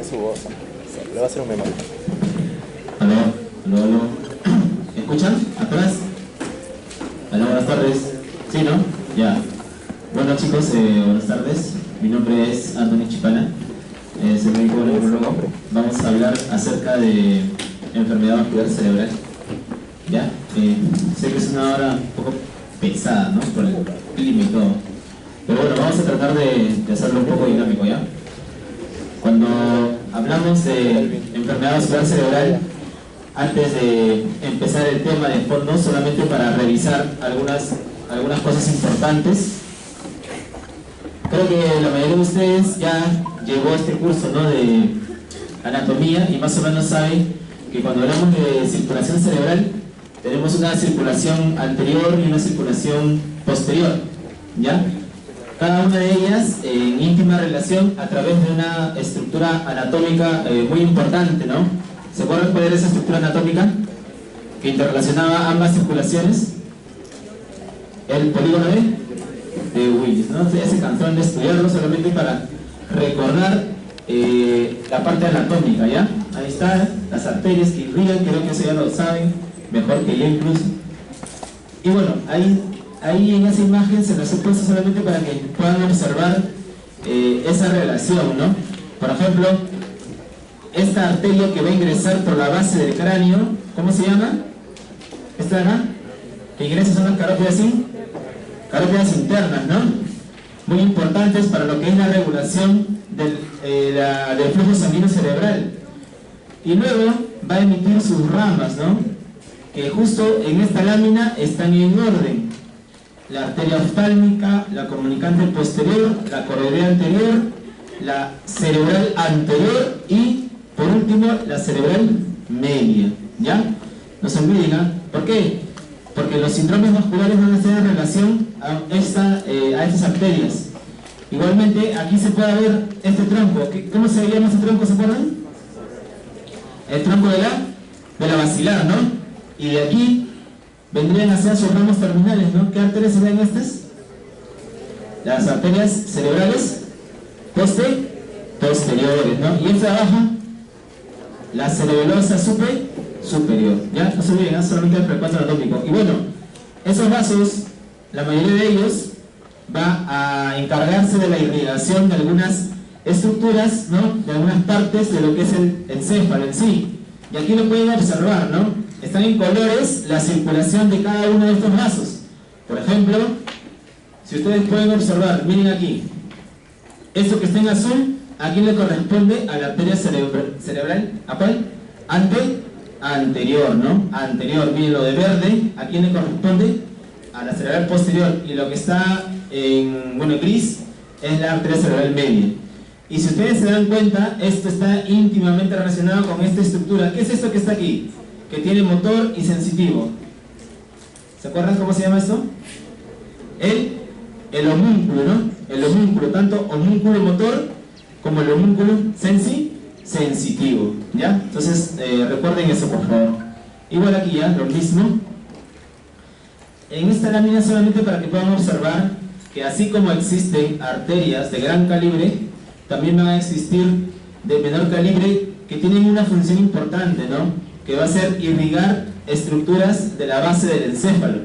su voz. Le va a hacer un memo. Aló, aló, aló. ¿Escuchan? ¿Atrás? Aló, buenas tardes. ¿Sí, no? Ya. Bueno, chicos, buenas tardes. Mi nombre es Anthony Chipana. Soy médico neurólogo. Vamos a hablar acerca de enfermedad vascular cerebral. ¿Ya? Sé que es una hora un poco pesada, ¿no? Por el clima y todo. Pero bueno, vamos a tratar de hacerlo un poco dinámico, ¿ya? Cuando hablamos de enfermedad vascular cerebral, antes de empezar el tema de fondo, solamente para revisar algunas cosas importantes. Creo que la mayoría de ustedes ya llevó este curso, ¿no?, de anatomía, y más o menos saben que cuando hablamos de circulación cerebral tenemos una circulación anterior y una circulación posterior, ¿ya? Cada una de ellas en íntima relación a través de una estructura anatómica muy importante, ¿no? ¿Se acuerdan cuál era esa estructura anatómica que interrelacionaba ambas circulaciones? El polígono de Willis, ¿no? Ya se cansaron de estudiarlo solamente para recordar la parte anatómica, ¿ya? Ahí está, las arterias que irrigan, creo que eso ya lo saben mejor que yo incluso. Y bueno, ahí en esa imagen se las he puesto solamente para que puedan observar esa relación, ¿no? Por ejemplo, esta arteria que va a ingresar por la base del cráneo, ¿cómo se llama? Esta de acá, que ingresa, son las carótidas internas, ¿no? Muy importantes para lo que es la regulación del flujo sanguíneo cerebral. Y luego va a emitir sus ramas, ¿no?, que justo en esta lámina están en orden: la arteria oftálmica, la comunicante posterior, la coroidea anterior, la cerebral anterior y, por último, la cerebral media, ¿ya? No se olviden, ¿ah? ¿Por qué? Porque los síndromes vasculares van a estar en relación a estas arterias. Igualmente, aquí se puede ver este tronco. ¿Cómo se llama este tronco? ¿Se acuerdan? El tronco de la basilar, ¿no? Y de aquí vendrían a ser sus ramos terminales, ¿no? ¿Qué arterias serían estas? Las arterias cerebrales posteriores, ¿no? Y esta de abajo, la cerebelosa superior, ¿ya? No se olviden, solamente el recuento anatómico. Y bueno, esos vasos, la mayoría de ellos va a encargarse de la irrigación de algunas estructuras, ¿no?, de algunas partes de lo que es el encéfalo en sí. Y aquí lo pueden observar, ¿no? Están en colores la circulación de cada uno de estos vasos. Por ejemplo, si ustedes pueden observar, miren aquí, esto que está en azul, ¿a quién le corresponde? A la arteria cerebral. ¿A cuál? Anterior, ¿no? Anterior. Miren, lo de verde, ¿a quién le corresponde? A la cerebral posterior. Y lo que está en gris es la arteria cerebral media. Y si ustedes se dan cuenta, esto está íntimamente relacionado con esta estructura. ¿Qué es esto que está aquí? Que tiene motor y sensitivo. ¿Se acuerdan cómo se llama esto? El homúnculo, ¿no? El homúnculo, tanto homúnculo motor como el homúnculo sensitivo, ¿ya? Entonces, recuerden eso, por favor. Igual aquí ya, lo mismo. En esta lámina, solamente para que puedan observar que así como existen arterias de gran calibre, también van a existir de menor calibre que tienen una función importante, ¿no?, que va a ser irrigar estructuras de la base del encéfalo.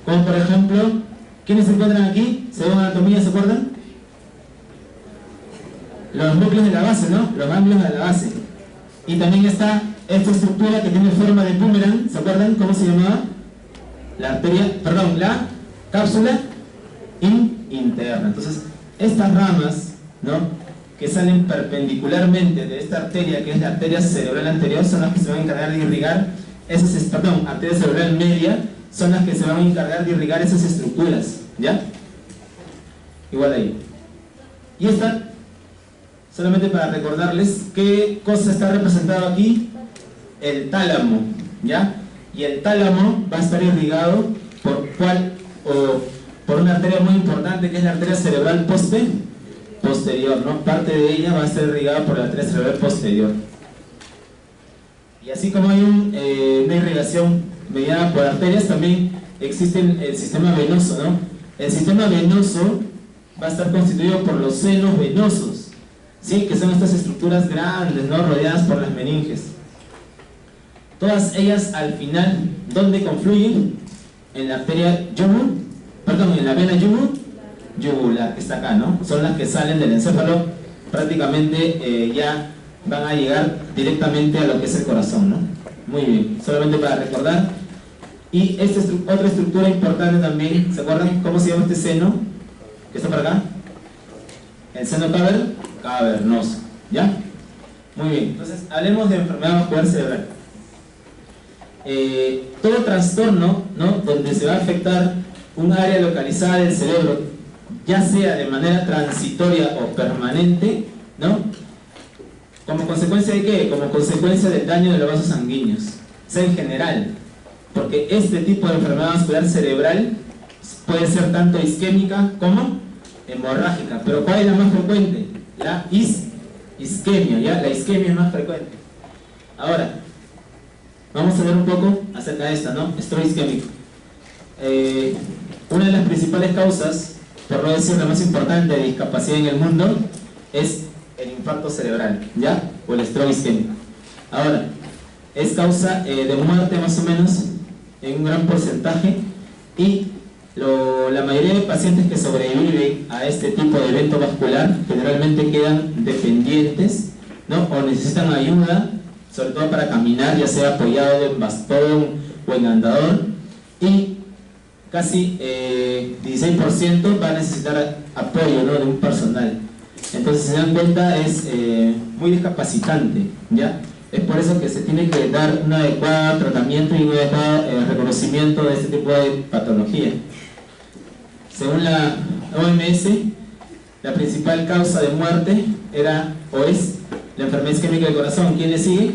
Como por ejemplo, ¿quiénes se encuentran aquí? Según anatomía, ¿se acuerdan? Los núcleos de la base, ¿no? Los ganglios de la base. Y también está esta estructura que tiene forma de boomerang, ¿se acuerdan cómo se llamaba? La cápsula interna. Entonces, estas ramas, ¿no?, que salen perpendicularmente de esta arteria, que es la arteria cerebral anterior, son las que se van a encargar de irrigar arteria cerebral media, son las que se van a encargar de irrigar esas estructuras, ¿ya? Igual ahí. Y esta, solamente para recordarles qué cosa está representado aquí: el tálamo, ¿ya? Y el tálamo va a estar irrigado por una arteria muy importante, que es la arteria cerebral posterior, ¿no? Parte de ella va a ser irrigada por la arteria cerebral posterior. Y así como hay una irrigación mediada por arterias, también existe el sistema venoso, ¿no? El sistema venoso va a estar constituido por los senos venosos. ¿sí? Que son estas estructuras grandes, ¿no? Rodeadas por las meninges. Todas ellas al final, ¿dónde confluyen? En la arteria en la vena yugular, que está acá, ¿no? Son las que salen del encéfalo, prácticamente ya van a llegar directamente a lo que es el corazón, ¿no? Muy bien, solamente para recordar. Y esta otra estructura importante también, ¿se acuerdan cómo se llama este seno? ¿Que está por acá? El seno cavernoso, ¿ya? Muy bien, entonces hablemos de enfermedad vascular cerebral. Todo trastorno, ¿no? Donde se va a afectar un área localizada del cerebro, ya sea de manera transitoria o permanente, ¿no? ¿Como consecuencia de qué? Como consecuencia del daño de los vasos sanguíneos, sea en general, porque este tipo de enfermedad vascular cerebral puede ser tanto isquémica como hemorrágica. Pero ¿cuál es la más frecuente? La isquemia, ¿ya? La isquemia es más frecuente. Ahora, vamos a ver un poco acerca de esta, ¿no? Estrés isquémico. Una de las principales causas, por no decir la más importante, de discapacidad en el mundo es el infarto cerebral, ¿ya? O el estrés isquémico. Ahora, es causa de muerte más o menos en un gran porcentaje, y la mayoría de pacientes que sobreviven a este tipo de evento vascular generalmente quedan dependientes, ¿no? O necesitan ayuda, sobre todo para caminar, ya sea apoyado en bastón o en andador, y casi 16% va a necesitar apoyo, ¿no? De un personal. Entonces, si se dan cuenta, es muy discapacitante, ¿ya? Es por eso que se tiene que dar un adecuado tratamiento y un adecuado reconocimiento de este tipo de patología. Según la OMS, la principal causa de muerte era o es la enfermedad isquémica del corazón. ¿Quién le sigue?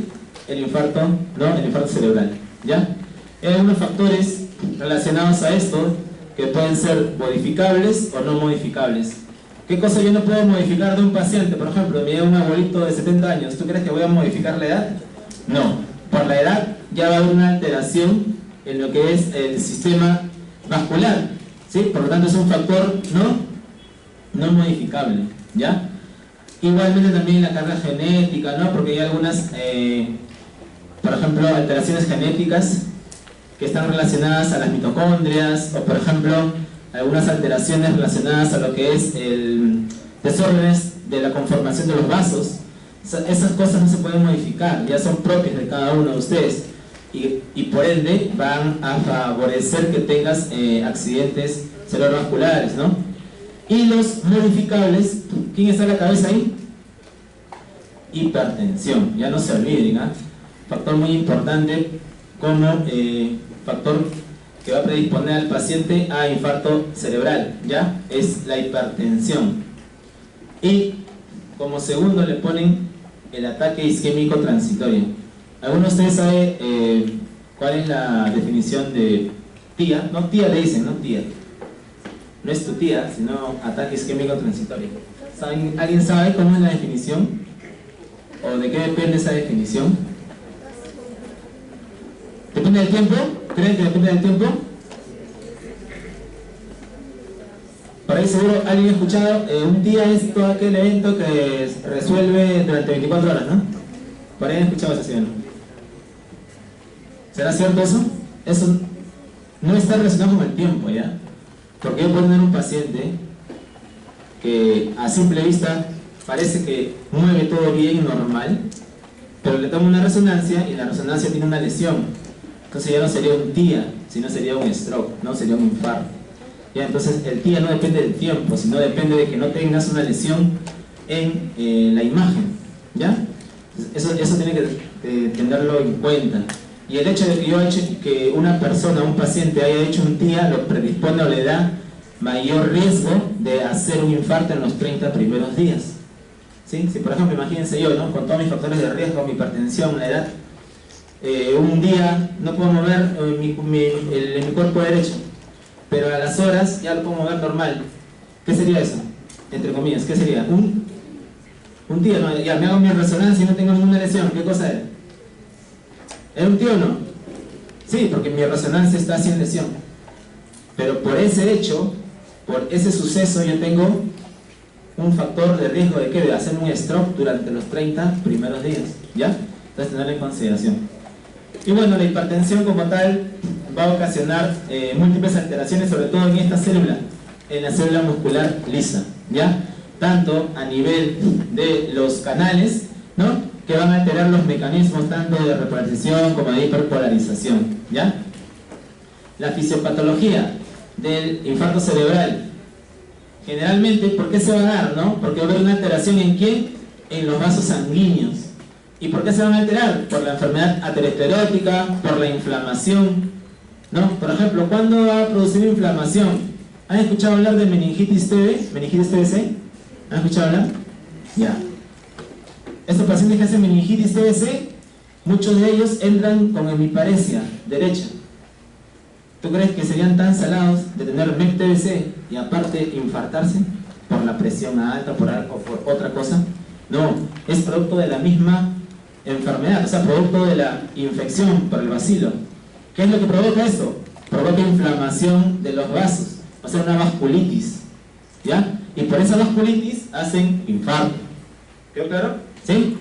El infarto, ¿no? El infarto cerebral, ¿ya? Hay algunos factores relacionados a esto que pueden ser modificables o no modificables. ¿Qué cosa yo no puedo modificar de un paciente? Por ejemplo, me llega un abuelito de 70 años, ¿tú crees que voy a modificar la edad? No, por la edad ya va a haber una alteración en lo que es el sistema vascular, ¿sí? Por lo tanto es un factor no modificable, ¿ya? Igualmente también la carga genética, ¿no? Porque hay algunas, por ejemplo, alteraciones genéticas que están relacionadas a las mitocondrias, o por ejemplo, algunas alteraciones relacionadas a lo que es el desórdenes de la conformación de los vasos. Esas cosas no se pueden modificar, ya son propias de cada uno de ustedes, y por ende van a favorecer que tengas accidentes cerebrovasculares, ¿no? Y los modificables, ¿quién está a la cabeza ahí? Hipertensión, ya no se olviden, ¿ah? Factor muy importante como factor que va a predisponer al paciente a infarto cerebral, ¿ya? Es la hipertensión. Y como segundo le ponen el ataque isquémico transitorio. ¿Alguno de ustedes sabe cuál es la definición de TIA? No, TIA le dicen, no TIA. No es tu tía, sino ataque isquémico transitorio. ¿Alguien sabe cómo es la definición? ¿O de qué depende esa definición? ¿Depende del tiempo? ¿Creen que depende del tiempo? Por ahí seguro alguien ha escuchado, un día es todo aquel evento que resuelve durante 24 horas, ¿no? Por ahí han escuchado esa ¿no? ¿Será cierto eso? Eso no está relacionado con el tiempo, ¿ya? Porque yo puedo tener un paciente que a simple vista parece que mueve todo bien, normal, pero le tomo una resonancia y la resonancia tiene una lesión. Entonces ya no sería un TIA, sino sería un stroke, no sería un infarto. ¿Ya? Entonces el TIA no depende del tiempo, sino depende de que no tengas una lesión en la imagen, ¿ya? Eso tiene que tenerlo en cuenta. Y el hecho de que una persona, un paciente haya hecho un TIA lo predispone o le da mayor riesgo de hacer un infarto en los 30 primeros días, ¿sí? Si por ejemplo, imagínense yo, ¿no? Con todos mis factores de riesgo, mi hipertensión, la edad, un día no puedo mover mi cuerpo derecho, pero a las horas ya lo puedo mover normal. ¿Qué sería eso? Entre comillas, ¿qué sería? Un TIA, ¿no? Ya me hago mi resonancia y no tengo ninguna lesión. ¿Qué cosa era? ¿Era un TIA o no? Sí, porque mi resonancia está sin lesión. Pero por ese hecho, por ese suceso, yo tengo un factor de riesgo de que de hacer un stroke durante los 30 primeros días, ¿ya? Entonces tenerlo en consideración. Y bueno, la hipertensión como tal va a ocasionar múltiples alteraciones, sobre todo en esta célula, en la célula muscular lisa, ¿ya? Tanto a nivel de los canales, ¿no?, que van a alterar los mecanismos tanto de repolarización como de hiperpolarización, ¿ya? La fisiopatología del infarto cerebral, generalmente, ¿por qué se va a dar, no? Porque va a haber una alteración ¿en quién? En los vasos sanguíneos. ¿Y por qué se van a alterar? Por la enfermedad aterosclerótica, por la inflamación, ¿no? Por ejemplo, ¿cuándo va a producir inflamación? ¿Han escuchado hablar de meningitis TB? ¿Meningitis TBC? ¿Han escuchado hablar? Ya. Estos pacientes que hacen meningitis TBC, muchos de ellos entran con hemiparesia derecha. ¿Tú crees que serían tan salados de tener MEC TBC y aparte infartarse por la presión alta o por otra cosa? No, es producto de la misma enfermedad, o sea, producto de la infección por el bacilo. ¿Qué es lo que provoca esto? Provoca inflamación de los vasos, o sea, una vasculitis, ¿ya? Y por esa vasculitis hacen infarto. ¿Quedó claro? ¿Sí?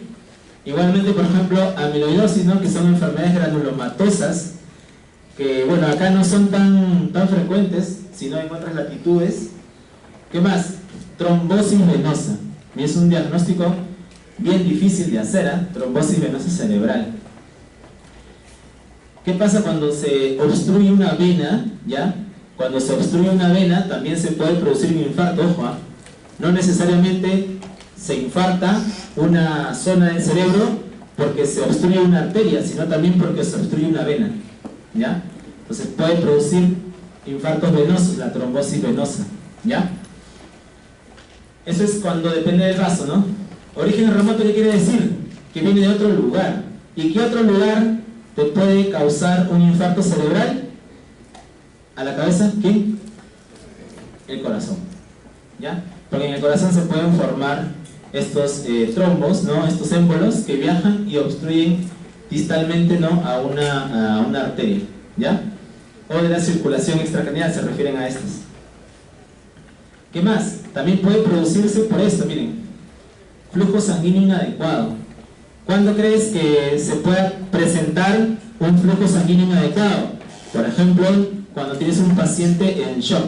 Igualmente, por ejemplo, amiloidosis, ¿no?, que son enfermedades granulomatosas, que, bueno, acá no son tan frecuentes, sino en otras latitudes. ¿Qué más? Trombosis venosa. Y es un diagnóstico bien difícil de hacer, ¿eh? Trombosis venosa cerebral. ¿Qué pasa cuando se obstruye una vena? ¿Ya? Cuando se obstruye una vena también se puede producir un infarto, ojo, ¿eh? No necesariamente se infarta una zona del cerebro porque se obstruye una arteria, sino también porque se obstruye una vena, ¿ya? Entonces puede producir infartos venosos, la trombosis venosa, ¿ya? Eso es cuando depende del vaso, ¿no? Origen remoto, ¿qué quiere decir? Que viene de otro lugar. ¿Y qué otro lugar te puede causar un infarto cerebral? ¿A la cabeza? ¿Quién? El corazón, ¿ya? Porque en el corazón se pueden formar estos trombos, ¿no?, estos émbolos que viajan y obstruyen distalmente, ¿no?, a una arteria, ¿ya? O de la circulación extracraneal se refieren a estas. ¿Qué más? También puede producirse por esto, miren, flujo sanguíneo inadecuado. ¿Cuándo crees que se pueda presentar un flujo sanguíneo inadecuado? Por ejemplo, cuando tienes un paciente en shock,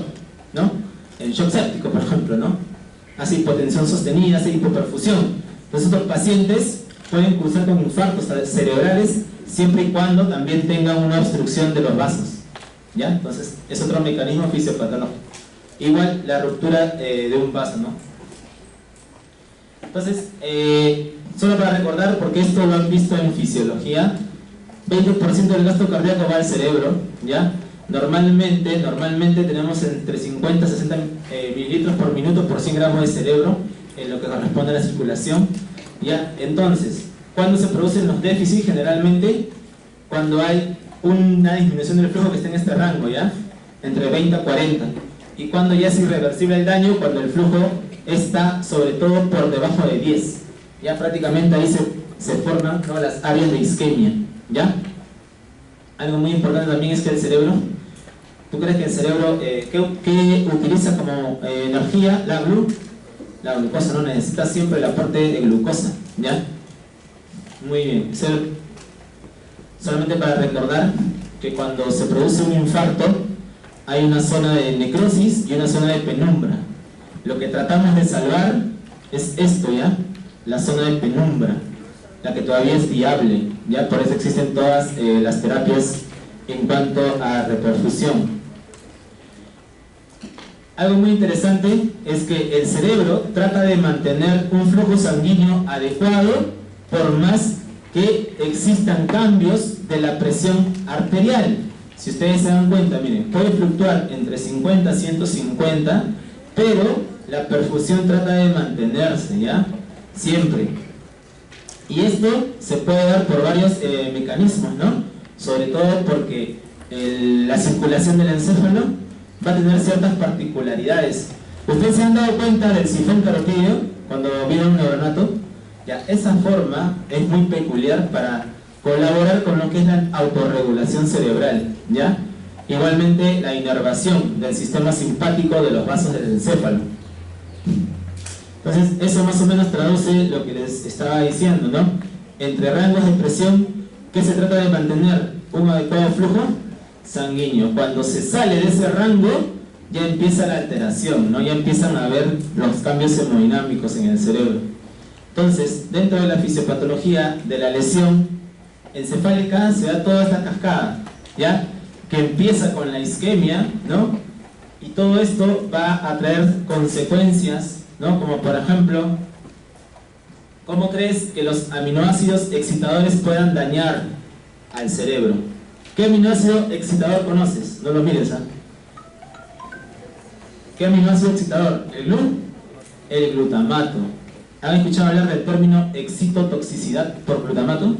¿no? En shock séptico, por ejemplo, ¿no? Hace hipotensión sostenida, hace hipoperfusión. Entonces, estos pacientes pueden cursar con infartos cerebrales siempre y cuando también tengan una obstrucción de los vasos, ¿ya? Entonces, es otro mecanismo fisiopatológico. Igual la ruptura de un vaso, ¿no? Entonces, solo para recordar, porque esto lo han visto en fisiología, 20% del gasto cardíaco va al cerebro, ¿ya? Normalmente tenemos entre 50 y 60 mililitros por minuto por 100 gramos de cerebro, en lo que corresponde a la circulación, ¿ya? Entonces, ¿cuándo se producen los déficits? Generalmente, cuando hay una disminución del flujo que está en este rango, ¿ya? Entre 20 a 40. Y cuando ya es irreversible el daño, cuando el flujo está sobre todo por debajo de 10. Ya prácticamente ahí se forman, ¿no?, las áreas de isquemia, ¿ya? Algo muy importante también es que el cerebro, ¿tú crees que el cerebro ¿qué utiliza como energía? La glucosa, ¿no? Necesita siempre el aporte de glucosa, ¿ya? Muy bien. Solamente para recordar que cuando se produce un infarto hay una zona de necrosis y una zona de penumbra. Lo que tratamos de salvar es esto, ¿ya? La zona de penumbra, la que todavía es viable, ¿ya? Por eso existen todas las terapias en cuanto a reperfusión. Algo muy interesante es que el cerebro trata de mantener un flujo sanguíneo adecuado por más que existan cambios de la presión arterial. Si ustedes se dan cuenta, miren, puede fluctuar entre 50 a 150, pero la perfusión trata de mantenerse, ¿ya? Siempre. Y esto se puede dar por varios mecanismos, ¿no? Sobre todo porque la circulación del encéfalo va a tener ciertas particularidades. Ustedes se han dado cuenta del sifón carotídeo cuando vieron un neuronato. Ya, esa forma es muy peculiar para colaborar con lo que es la autorregulación cerebral, ¿ya? Igualmente la inervación del sistema simpático de los vasos del encéfalo. Entonces, eso más o menos traduce lo que les estaba diciendo, ¿no? Entre rangos de presión, ¿qué se trata de mantener? Un adecuado flujo sanguíneo. Cuando se sale de ese rango, ya empieza la alteración, ¿no? Ya empiezan a haber los cambios hemodinámicos en el cerebro. Entonces, dentro de la fisiopatología de la lesión encefálica se da toda esta cascada, ¿ya? Que empieza con la isquemia, ¿no? Y todo esto va a traer consecuencias, ¿no? Como por ejemplo, ¿cómo crees que los aminoácidos excitadores puedan dañar al cerebro? ¿Qué aminoácido excitador conoces? No lo mires, ¿ah? ¿Qué aminoácido excitador? El glutamato. ¿Han escuchado hablar del término excitotoxicidad por glutamato?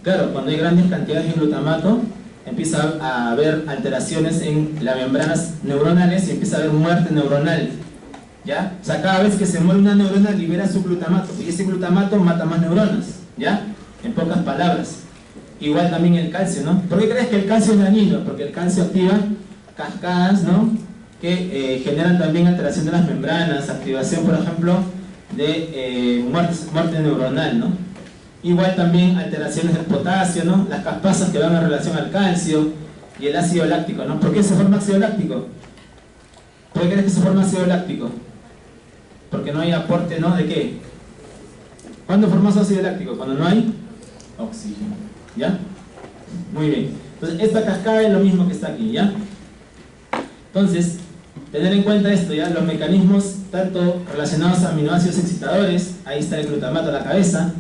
Claro, cuando hay grandes cantidades de glutamato, empieza a haber alteraciones en las membranas neuronales y empieza a haber muerte neuronal, ¿ya? O sea, cada vez que se muere una neurona libera su glutamato y ese glutamato mata más neuronas, ¿ya? En pocas palabras. Igual también el calcio, ¿no? ¿Por qué crees que el calcio es dañino? Porque el calcio activa cascadas, ¿no? Que generan también alteración de las membranas, activación, por ejemplo, de muerte neuronal, ¿no? Igual también alteraciones del potasio, ¿no? Las caspasas que van en relación al calcio y el ácido láctico, ¿no? ¿Por qué se forma ácido láctico? ¿Por qué crees que se forma ácido láctico? Porque no hay aporte, ¿no? ¿De qué? ¿Cuándo formas ácido láctico? Cuando no hay oxígeno, ¿ya? Muy bien. Entonces, esta cascada es lo mismo que está aquí, ¿ya? Entonces, tener en cuenta esto, ¿ya? Los mecanismos tanto relacionados a aminoácidos excitadores, ahí está el glutamato a la cabeza,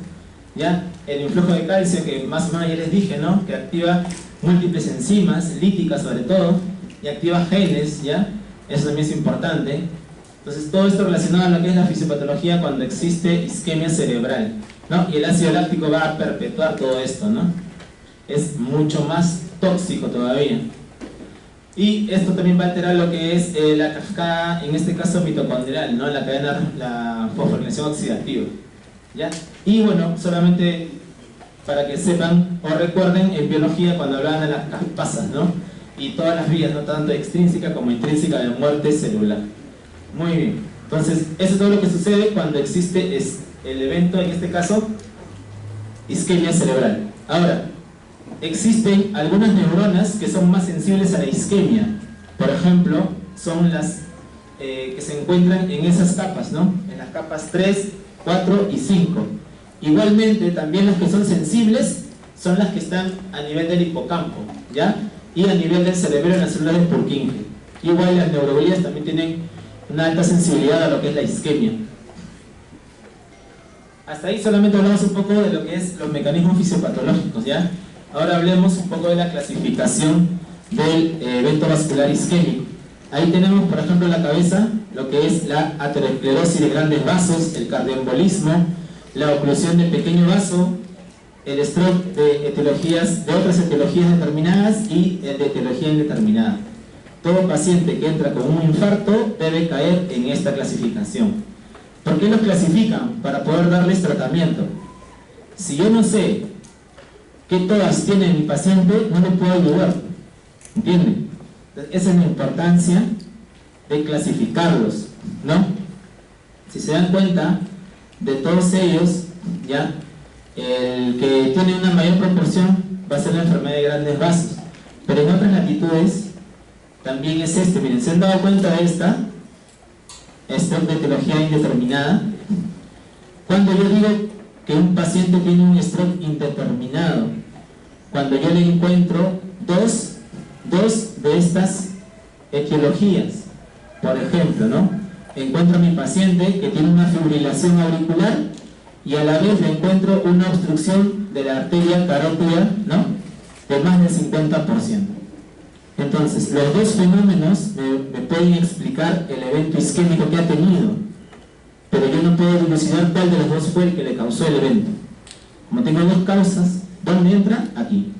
¿ya? El influjo de calcio, que más o menos ya les dije, ¿no? Que activa múltiples enzimas, líticas sobre todo, y activa genes, ¿ya? Eso también es importante. Entonces, todo esto relacionado a lo que es la fisiopatología cuando existe isquemia cerebral, ¿no? Y el ácido láctico va a perpetuar todo esto, ¿no? Es mucho más tóxico todavía. Y esto también va a alterar lo que es la cascada, en este caso mitocondrial, ¿no? La cadena, la fosforilación oxidativa, ¿ya? Y bueno, solamente para que sepan o recuerden en biología cuando hablaban de las caspasas, ¿no? Y todas las vías, no tanto extrínseca como intrínseca de muerte celular. Muy bien, entonces eso es todo lo que sucede cuando existe el evento, en este caso, isquemia cerebral. Ahora, existen algunas neuronas que son más sensibles a la isquemia. Por ejemplo, son las que se encuentran en esas capas, ¿no? En las capas 3, 4 y 5. Igualmente, también las que son sensibles son las que están a nivel del hipocampo, ¿ya? Y a nivel del cerebro en las células de Purkinje. Igual las neuroglías también tienen una alta sensibilidad a lo que es la isquemia. Hasta ahí solamente hablamos un poco de lo que es los mecanismos fisiopatológicos, ¿ya? Ahora hablemos un poco de la clasificación del evento vascular isquémico. Ahí tenemos, por ejemplo, en la cabeza lo que es la aterosclerosis de grandes vasos, el cardioembolismo, la oclusión del pequeño vaso, el stroke de etiologías, de otras etiologías determinadas y el de etiología indeterminada. Todo paciente que entra con un infarto debe caer en esta clasificación. ¿Por qué los clasifican? Para poder darles tratamiento. Si yo no sé qué todas tiene mi paciente, no le puedo ayudar. ¿Entienden? Esa es la importancia de clasificarlos, ¿no? Si se dan cuenta, de todos ellos, ¿ya? El que tiene una mayor proporción va a ser la enfermedad de grandes vasos. Pero en otras latitudes también es este. Miren, ¿se han dado cuenta de esta? Stroke de etiología indeterminada. Cuando yo digo que un paciente tiene un stroke indeterminado, cuando yo le encuentro dos de estas etiologías. Por ejemplo, ¿no? Encuentro a mi paciente que tiene una fibrilación auricular y a la vez le encuentro una obstrucción de la arteria carótida, ¿no? De más del 50%. Entonces, los dos fenómenos me pueden explicar el evento isquémico que ha tenido, pero yo no puedo dilucidar cuál de los dos fue el que le causó el evento. Como tengo dos causas, ¿dónde entra? Aquí,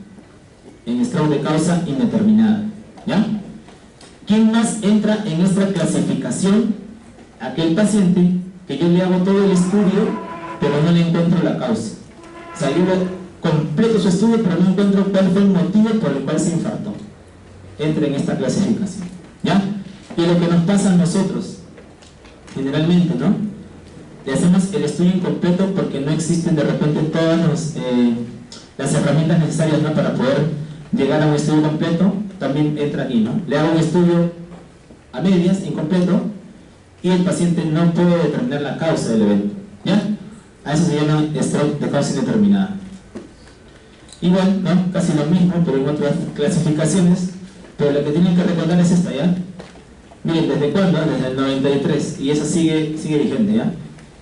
en stroke de causa indeterminada, ¿ya? ¿Quién más entra en esta clasificación? Aquel paciente que yo le hago todo el estudio, pero no le encuentro la causa. O sea, yo completo su estudio, pero no encuentro cuál fue el motivo por el cual se infartó. Entra en esta clasificación, ¿ya? Y lo que nos pasa a nosotros, generalmente, ¿no? le hacemos el estudio incompleto porque no existen de repente todas las herramientas necesarias, ¿no?, para poder llegar a un estudio completo. También entra aquí, ¿no? Le hago un estudio a medias, incompleto, y el paciente no puede determinar la causa del evento, ¿ya? A eso se llama stroke de causa indeterminada. Igual, ¿no?, casi lo mismo, pero en otras clasificaciones, pero lo que tienen que recordar es esta, ¿ya? Miren, ¿desde cuándo? Desde el 93, y eso sigue vigente, ¿ya?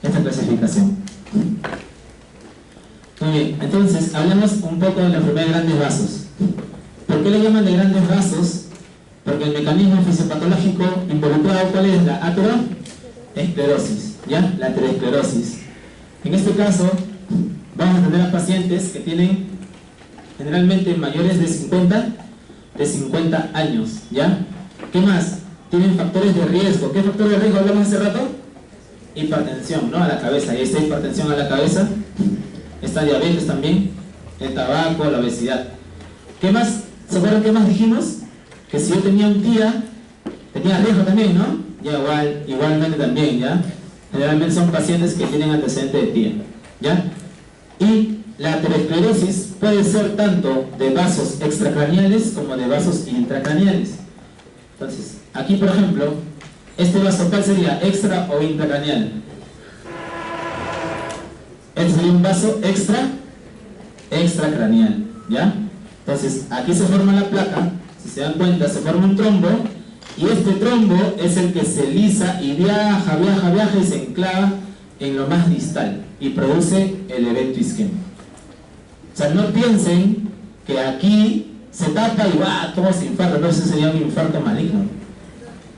Esta clasificación. Muy bien, entonces, hablemos un poco de la enfermedad de grandes vasos. ¿Por qué le llaman de grandes vasos? Porque el mecanismo fisiopatológico involucrado, ¿cuál es? La ateroesclerosis, ¿ya? La aterosclerosis. En este caso, vamos a tener a pacientes que tienen generalmente mayores de 50 años, ¿ya? ¿Qué más? Tienen factores de riesgo. ¿Qué factor de riesgo hablamos hace rato? Hipertensión, ¿no? A la cabeza. Ahí está hipertensión a la cabeza. Está diabetes también, el tabaco, la obesidad. ¿Qué más? ¿Se acuerdan qué más dijimos? Que si yo tenía un tía, tenía riesgo también, ¿no? Ya igualmente también, ¿ya? Generalmente son pacientes que tienen antecedente de tía, ¿ya? Y la aterosclerosis puede ser tanto de vasos extracraneales como de vasos intracraneales. Entonces, aquí por ejemplo, este vaso, ¿cuál sería? ¿Extra o intracraneal? Este sería un vaso extracraneal, ¿ya? Entonces, aquí se forma la placa, si se dan cuenta, se forma un trombo, y este trombo es el que se lisa y viaja y se enclava en lo más distal y produce el evento isquémico. O sea, no piensen que aquí se tapa y va, todo se infarta, no, ese sería un infarto maligno.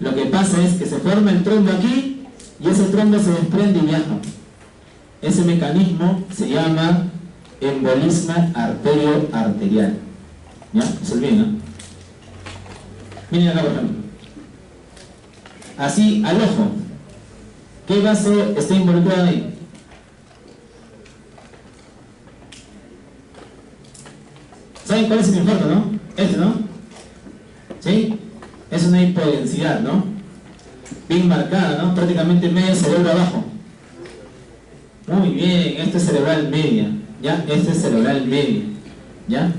Lo que pasa es que se forma el trombo aquí y ese trombo se desprende y viaja. Ese mecanismo se llama embolismo arterio-arterial. ¿Ya? ¿Se olviden, no? Miren acá, por ejemplo. Así, al ojo. ¿Qué vaso está involucrado ahí? ¿Saben cuál es el infarto, no? Este, ¿no? ¿Sí? Es una hipodensidad, ¿no? Bien marcada, ¿no? Prácticamente medio cerebro abajo. Muy bien, este es cerebral media, ¿ya? Este es cerebral media, ¿ya?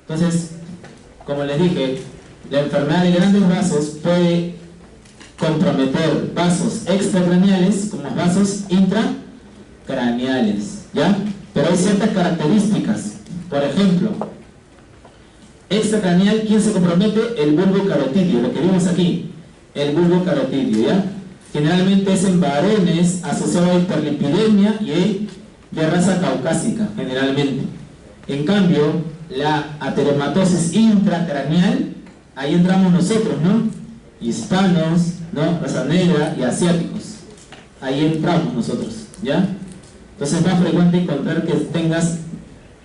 Entonces, como les dije, la enfermedad de grandes vasos puede comprometer vasos extracraneales como vasos intracraneales, ¿ya? Pero hay ciertas características. Por ejemplo, extracraneal, ¿quién se compromete? El bulbo carotidio, lo que vimos aquí, el bulbo carotidio, ¿ya? Generalmente es en varones asociado a hiperlipidemia y de raza caucásica, generalmente. En cambio, la ateromatosis intracraneal, ahí entramos nosotros, ¿no? Hispanos, ¿no? Raza negra y asiáticos. Ahí entramos nosotros, ¿ya? Entonces es más frecuente encontrar que tengas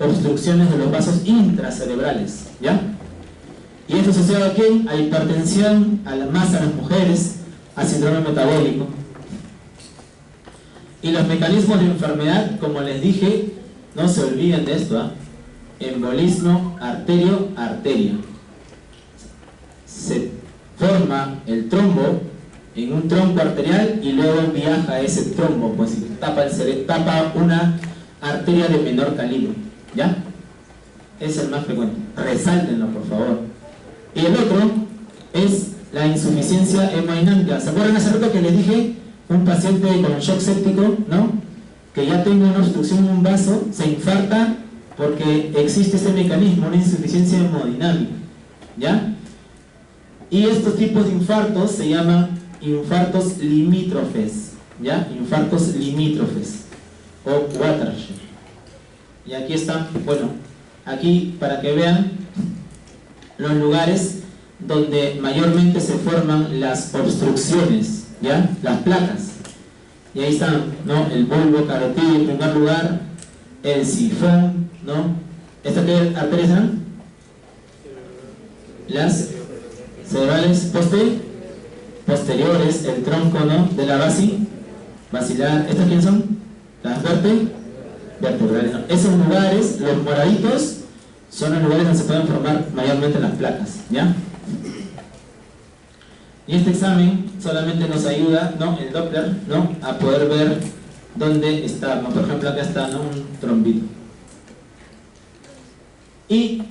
obstrucciones de los vasos intracerebrales, ¿ya? Y esto asociado a ¿qué? A hipertensión, a la masa de las mujeres, a síndrome metabólico. Y los mecanismos de enfermedad, como les dije, no se olviden de esto, embolismo arterio-arteria. Se forma el trombo en un tronco arterial y luego viaja ese trombo, pues tapa una arteria de menor calibre, ¿ya? Es el más frecuente, resáltenlo por favor. Y el otro es la insuficiencia hemodinámica. ¿Se acuerdan hace rato que les dije un paciente con shock séptico, ¿no? Que ya tenga una obstrucción en un vaso, se infarta porque existe este mecanismo, una insuficiencia hemodinámica, ¿ya? Y estos tipos de infartos se llaman infartos limítrofes, ¿ya? Infartos limítrofes o Watershed. Y aquí están, bueno, aquí para que vean los lugares donde mayormente se forman las obstrucciones, ¿ya? Las placas. Y ahí están, ¿no? El bulbo carotidio en primer lugar, el sifón, ¿no? ¿Estas qué arterias eran? Las cerebrales posteriores, el tronco, ¿no? De la basilar. ¿Estas quiénes son? Las vertebrales, ¿no? Esos lugares, los moraditos, son los lugares donde se pueden formar mayormente las placas, ¿ya? Y este examen solamente nos ayuda, ¿no? El Doppler, ¿no? A poder ver dónde está, ¿no? Por ejemplo, acá está, ¿no? Un trombito. Y,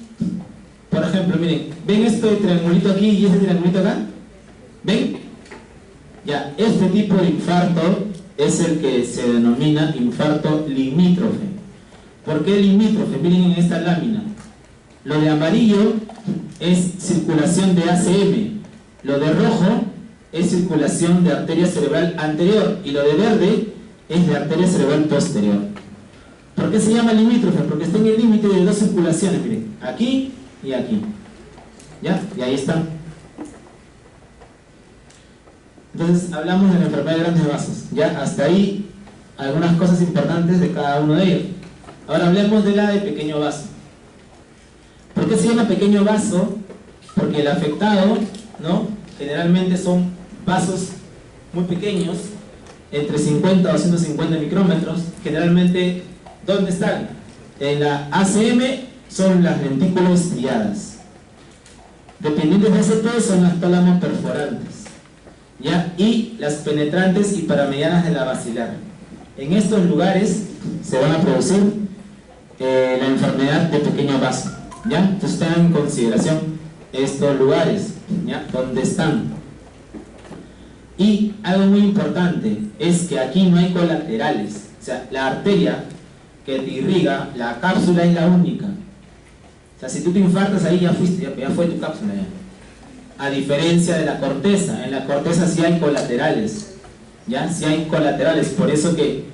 por ejemplo, miren, ¿ven este triangulito aquí y este triangulito acá? ¿Ven? Ya, este tipo de infarto es el que se denomina infarto limítrofe. ¿Por qué limítrofe? Miren en esta lámina. Lo de amarillo es circulación de ACM, lo de rojo es circulación de arteria cerebral anterior y lo de verde es de arteria cerebral posterior. ¿Por qué se llama limítrofe? Porque está en el límite de dos circulaciones, miren, aquí y aquí. ¿Ya? Y ahí están. Entonces hablamos de la enfermedad de grandes vasos. Ya, hasta ahí algunas cosas importantes de cada uno de ellos. Ahora hablemos de la de pequeño vaso. ¿Por qué se llama pequeño vaso? Porque el afectado, ¿no? Generalmente son vasos muy pequeños, entre 50 a 250 micrómetros. Generalmente, ¿dónde están? En la ACM son las lentículas estriadas. Dependientes de ACP son las tálamos perforantes, ¿ya? Y las penetrantes y paramedianas de la basilar. En estos lugares se van a producir la enfermedad de pequeño vaso, ¿ya? Entonces tengan en consideración estos lugares, ¿ya? Donde están. Y algo muy importante es que aquí no hay colaterales, o sea, la arteria que te irriga, la cápsula es la única. O sea, si tú te infartas ahí ya fuiste, ya fue tu cápsula ya. A diferencia de la corteza, en la corteza sí hay colaterales, ¿ya? Sí hay colaterales, por eso que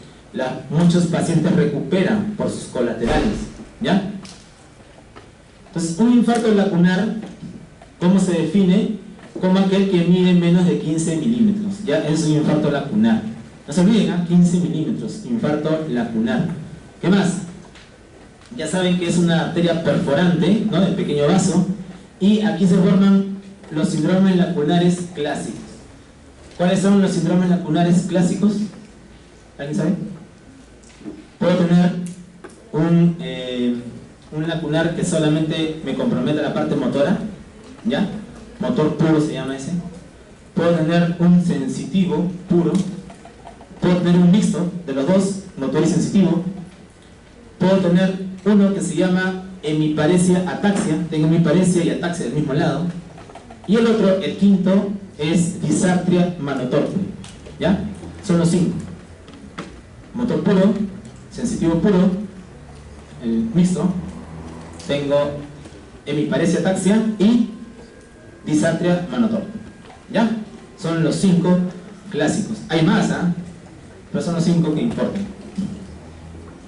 muchos pacientes recuperan por sus colaterales, ¿ya? Entonces, un infarto lacunar, ¿cómo se define? Como aquel que mide menos de 15 milímetros, ¿ya? Es un infarto lacunar. No se olviden, ¿eh? 15 milímetros, infarto lacunar. ¿Qué más? Ya saben que es una arteria perforante, ¿no? Del pequeño vaso, y aquí se forman los síndromes lacunares clásicos. ¿Cuáles son los síndromes lacunares clásicos? ¿Alguien sabe? Puedo tener un lacunar que solamente me compromete la parte motora, ¿ya? Motor puro se llama ese. Puedo tener un sensitivo puro. Puedo tener un mixto de los dos, motor y sensitivo. Puedo tener uno que se llama hemiparesia ataxia. Tengo hemiparesia y ataxia del mismo lado. Y el otro, el quinto, es disartria manotorpe, ¿ya? Son los 5. Motor puro, sensitivo puro, el mixto, tengo hemiparesia ataxia y disartria manotorpe, ¿ya? Son los 5 clásicos. Hay más, ¿ah? Pero son los 5 que importan,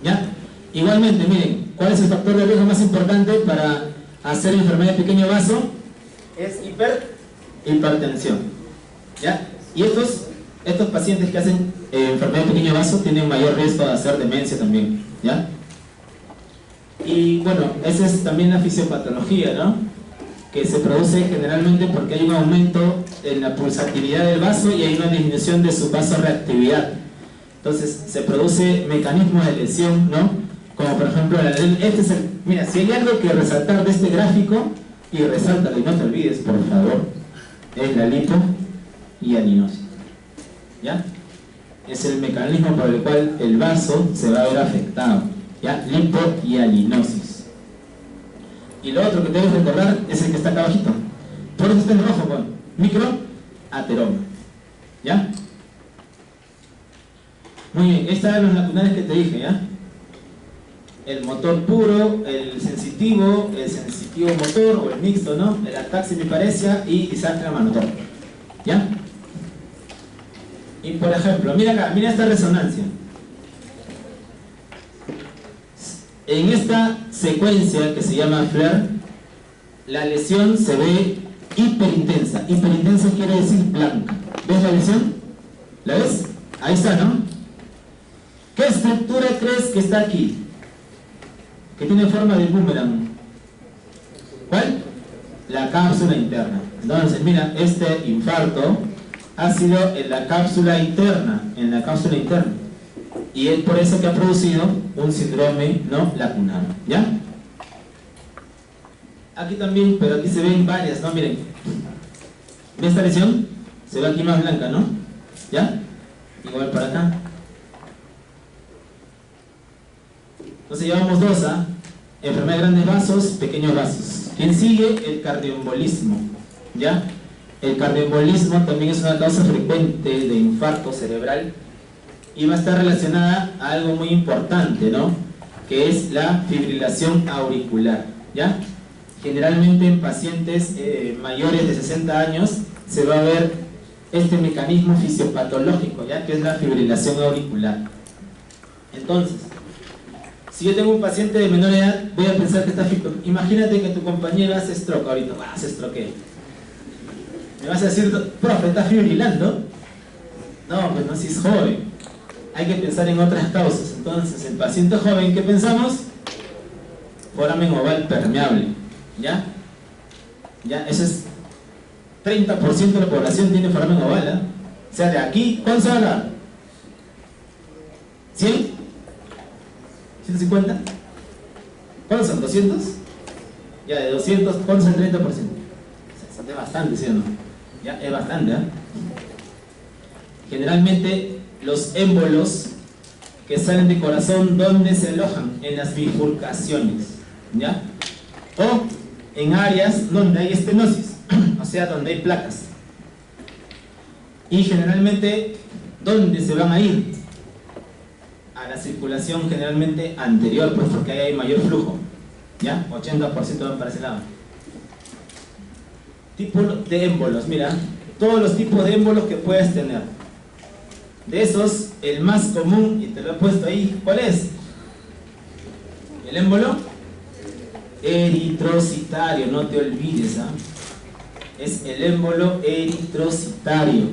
¿ya? Igualmente, miren, ¿cuál es el factor de riesgo más importante para hacer enfermedad de pequeño vaso? Es hipertensión, ¿ya? Y estos pacientes que hacen enfermedad de pequeño vaso tienen mayor riesgo de hacer demencia también, ¿ya? Y bueno, esa es también la fisiopatología, ¿no? Que se produce generalmente porque hay un aumento en la pulsatilidad del vaso y hay una disminución de su vasorreactividad. Entonces se produce mecanismos de lesión, ¿no? Como por ejemplo, mira, si hay algo que resaltar de este gráfico, y resáltalo y no te olvides, por favor, es la lipohialinosis, ¿ya? Es el mecanismo por el cual el vaso se va a ver afectado, ¿ya? Lipohialinosis. Y lo otro que debes recordar es el que está acá abajito. Por eso está en rojo, con microateroma, ¿ya? Muy bien, estas eran los lacunares que te dije, ¿ya? El motor puro, el sensitivo motor o el mixto, ¿no? El ataxia hemiparesia y disartria manotorpe, ¿ya? Y por ejemplo, mira acá, mira esta resonancia. En esta secuencia que se llama FLAIR, la lesión se ve hiperintensa. Hiperintensa quiere decir blanca. ¿Ves la lesión? ¿La ves? Ahí está, ¿no? ¿Qué estructura crees que está aquí? Que tiene forma de boomerang. ¿Cuál? La cápsula interna. Entonces, mira, este infarto ha sido en la cápsula interna, y es por eso que ha producido un síndrome, ¿no? Lacunar, ¿ya? Aquí también, pero aquí se ven varias, ¿no? Miren, ¿ves esta lesión? Se ve aquí más blanca, ¿no? ¿Ya? Igual para acá. Entonces llevamos dos, ¿ah? Enfermedad de grandes vasos, pequeños vasos. ¿Quién sigue? El cardioembolismo, ¿ya? El cardioembolismo también es una causa frecuente de infarto cerebral y va a estar relacionada a algo muy importante, ¿no? Que es la fibrilación auricular, ¿ya? Generalmente en pacientes mayores de 60 años se va a ver este mecanismo fisiopatológico, ¿ya? Que es la fibrilación auricular. Entonces, si yo tengo un paciente de menor edad, voy a pensar que está... Imagínate que tu compañero hace stroke ahorita, se estroquea. Me vas a decir, profe, ¿está fibrilando? No, pues no, si es joven. Hay que pensar en otras causas. Entonces, el paciente joven, ¿qué pensamos? Foramen oval permeable, ¿ya? ¿Ya? Eso es 30% de la población tiene foramen oval, ¿eh? O sea, de aquí, ¿cuánto se habla? ¿100? ¿150? ¿Cuántos son? ¿200? Ya, de 200, ¿cuántos es el 30%? Es bastante, ¿sí o no? Ya, es bastante, ¿eh? Generalmente, los émbolos que salen de corazón, ¿dónde se alojan? En las bifurcaciones, ¿ya? O en áreas donde hay estenosis, o sea, donde hay placas. Y generalmente, ¿dónde se van a ir? A la circulación generalmente anterior, pues porque ahí hay mayor flujo, ¿ya? 80% van para ese lado. Tipo de émbolos, mira, todos los tipos de émbolos que puedes tener. De esos, el más común, y te lo he puesto ahí, ¿cuál es? El émbolo eritrocitario, no te olvides, ¿ah? Es el émbolo eritrocitario.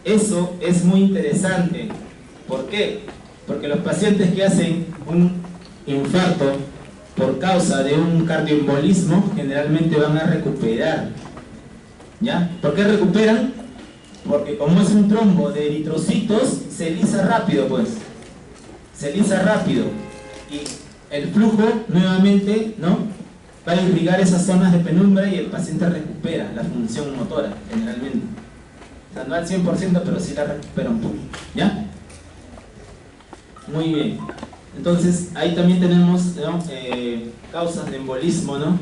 Eso es muy interesante. ¿Por qué? Porque los pacientes que hacen un infarto por causa de un cardioembolismo generalmente van a recuperar, ¿ya? ¿Por qué recuperan? Porque como es un trombo de eritrocitos, se lisa rápido, pues. Se lisa rápido. Y el flujo, nuevamente, ¿no? Va a irrigar esas zonas de penumbra y el paciente recupera la función motora, generalmente. O sea, no al 100%, pero sí la recupera un poco, ¿ya? Muy bien. Entonces, ahí también tenemos, ¿no? Causas de embolismo, ¿no?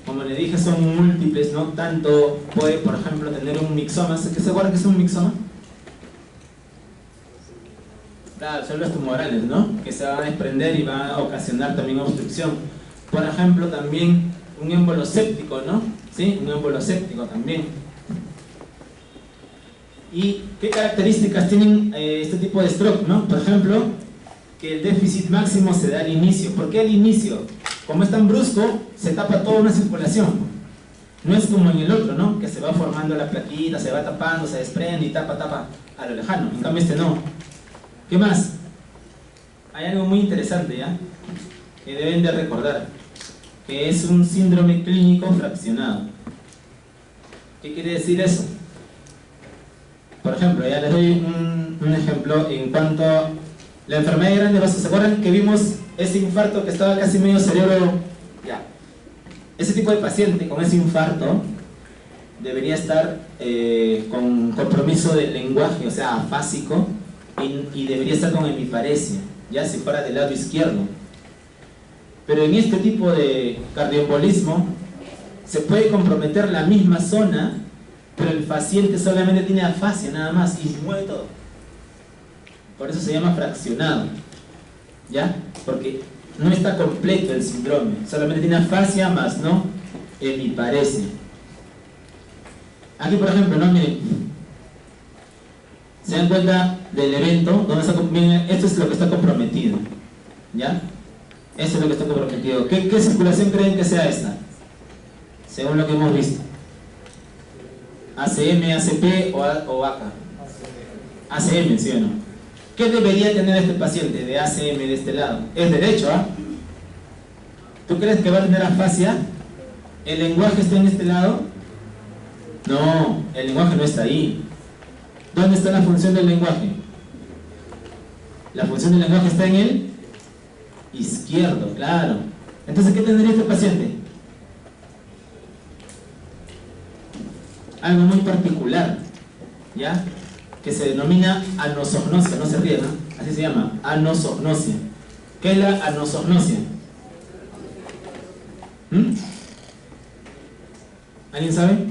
Como les dije, son múltiples, ¿no? Tanto puede, por ejemplo, tener un mixoma. ¿Se acuerdan que es un mixoma? Claro, son los tumorales, ¿no? Que se van a desprender y van a ocasionar también obstrucción. Por ejemplo, también un émbolo séptico, ¿no? ¿Sí? Un émbolo séptico también. ¿Y qué características tienen este tipo de stroke, ¿no? Por ejemplo, que el déficit máximo se da al inicio. ¿Por qué al inicio? Como es tan brusco, se tapa toda una circulación. No es como en el otro, ¿no? Que se va formando la plaquita, se va tapando, se desprende y tapa a lo lejano. En cambio este no. ¿Qué más? Hay algo muy interesante, ¿ya? Que deben de recordar. Que es un síndrome clínico fraccionado. ¿Qué quiere decir eso? Por ejemplo, ya les doy un ejemplo en cuanto a la enfermedad de grandes vasos. ¿Se acuerdan que vimos ese infarto que estaba casi medio cerebro? Ya. Ese tipo de paciente con ese infarto debería estar con compromiso del lenguaje, o sea, afásico, y debería estar con hemiparesia, ya si fuera del lado izquierdo. Pero en este tipo de cardioembolismo se puede comprometer la misma zona, pero el paciente solamente tiene afasia nada más y se mueve todo. Por eso se llama fraccionado, ¿ya? Porque no está completo el síndrome, solamente tiene afasia más, ¿no? Hemiparesia. Aquí, por ejemplo, ¿no? Miren, se dan cuenta del evento donde está, miren, esto es lo que está comprometido, ¿ya? Esto es lo que está comprometido. ¿Qué circulación creen que sea esta? Según lo que hemos visto. ACM, ACP o ACA. ACM, ¿sí o no? ¿Qué debería tener este paciente de ACM de este lado? Es derecho, ¿ah? ¿Tú crees que va a tener afasia? ¿El lenguaje está en este lado? No, el lenguaje no está ahí. ¿Dónde está la función del lenguaje? La función del lenguaje está en el izquierdo, claro. Entonces, ¿qué tendría este paciente? algo muy particular, ¿ya? Que se denomina anosognosia, no se ríen, ¿no? Así se llama, anosognosia. ¿Qué es la anosognosia? ¿Alguien sabe?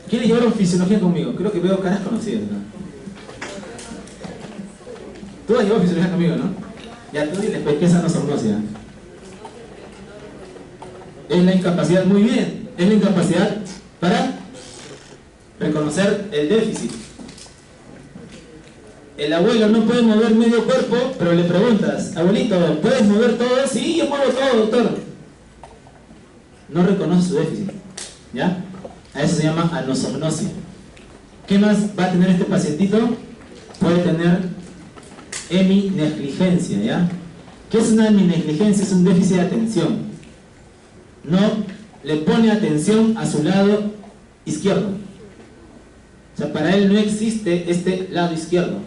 ¿Quiere llevar fisiología conmigo? Creo que veo caras conocidas, ¿no? Tú has llevado fisiología conmigo, ¿no? Ya tú diles, pues, ¿qué es anosognosia? Es la incapacidad, muy bien, es la incapacidad para reconocer el déficit. El abuelo no puede mover medio cuerpo, pero le preguntas, abuelito, ¿puedes mover todo? Sí, yo muevo todo, doctor. No reconoce su déficit, ¿ya? A eso se llama anosognosia. ¿Qué más va a tener este pacientito? Puede tener heminegligencia, ¿ya? ¿Qué es una heminegligencia? Es un déficit de atención. No le pone atención a su lado izquierdo. O sea, para él no existe este lado izquierdo.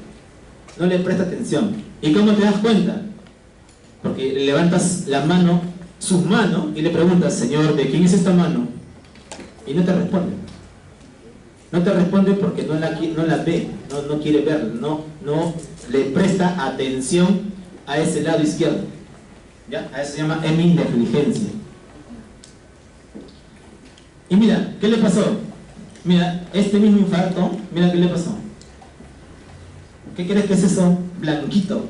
No le presta atención. ¿Y cómo te das cuenta? Porque le levantas la mano, su mano, y le preguntas, Señor, ¿de quién es esta mano? Y no te responde. No te responde porque no la ve, no quiere verla, no le presta atención a ese lado izquierdo. ¿Ya? A eso se llama heminegligencia. Y mira, ¿qué le pasó? Mira, este mismo infarto, mira qué le pasó. ¿Qué crees que es eso? Blanquito.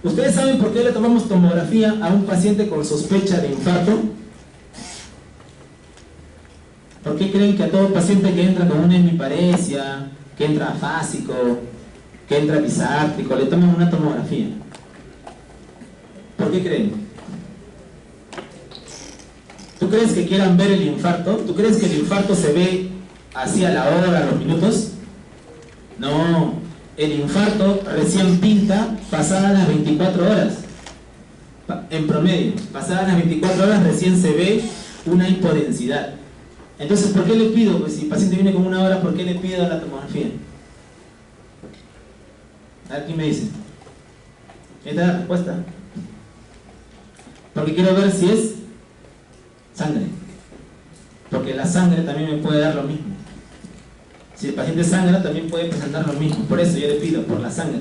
¿Ustedes saben por qué le tomamos tomografía a un paciente con sospecha de infarto? ¿Por qué creen que a todo paciente que entra con una hemiparesia, que entra afásico, que entra bisártrico, le toman una tomografía? ¿Por qué creen? ¿Tú crees que quieran ver el infarto? ¿Tú crees que el infarto se ve así a la hora, a los minutos? No, el infarto recién pinta pasadas las 24 horas. En promedio, pasadas las 24 horas recién se ve una hipodensidad. Entonces, ¿por qué le pido? Pues si el paciente viene con una hora, ¿por qué le pido la tomografía? A ver, ¿quién me dice? ¿Esta es la respuesta? Porque quiero ver si es sangre. Porque la sangre también me puede dar lo mismo. Si el paciente sangra, también puede presentar lo mismo. Por eso yo le pido, por la sangre.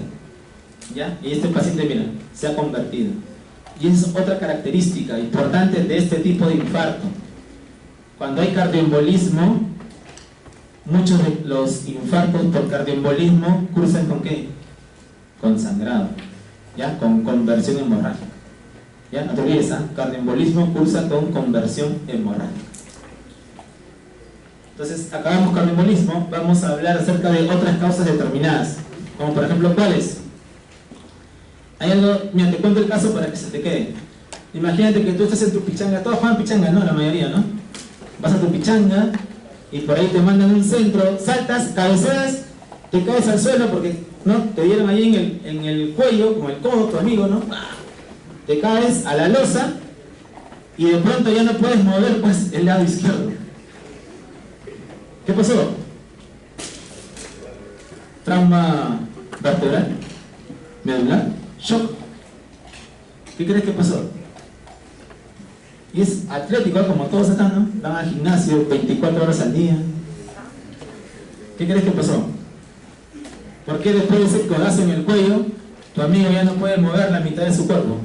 ¿Ya? Y este paciente, mira, se ha convertido. Y esa es otra característica importante de este tipo de infarto. Cuando hay cardioembolismo, muchos de los infartos por cardioembolismo cursan ¿con qué? Con sangrado, ¿ya? Con conversión hemorrágica. ¿Ya? No te olvides, ¿eh? Cardioembolismo cursa con conversión hemorrágica. Entonces, acabamos cardioembolismo, vamos a hablar acerca de otras causas determinadas, como por ejemplo, ¿cuáles? Hay algo, mira, te cuento el caso para que se te quede. Imagínate que tú estás en tu pichanga, todos juegan pichanga, ¿no? La mayoría, ¿no? Vas a tu pichanga y por ahí te mandan un centro, saltas, cabeceas, te caes al suelo porque ¿no? Te dieron ahí en el cuello, como el codo, tu amigo, ¿no? Te caes a la losa y de pronto ya no puedes mover pues el lado izquierdo. ¿Qué pasó? Trauma vertebral, medular, shock. ¿Qué crees que pasó? Y es atlético, como todos están, ¿no? Van al gimnasio 24 horas al día. ¿Qué crees que pasó? ¿Por qué después de ese codazo en el cuello, tu amigo ya no puede mover la mitad de su cuerpo?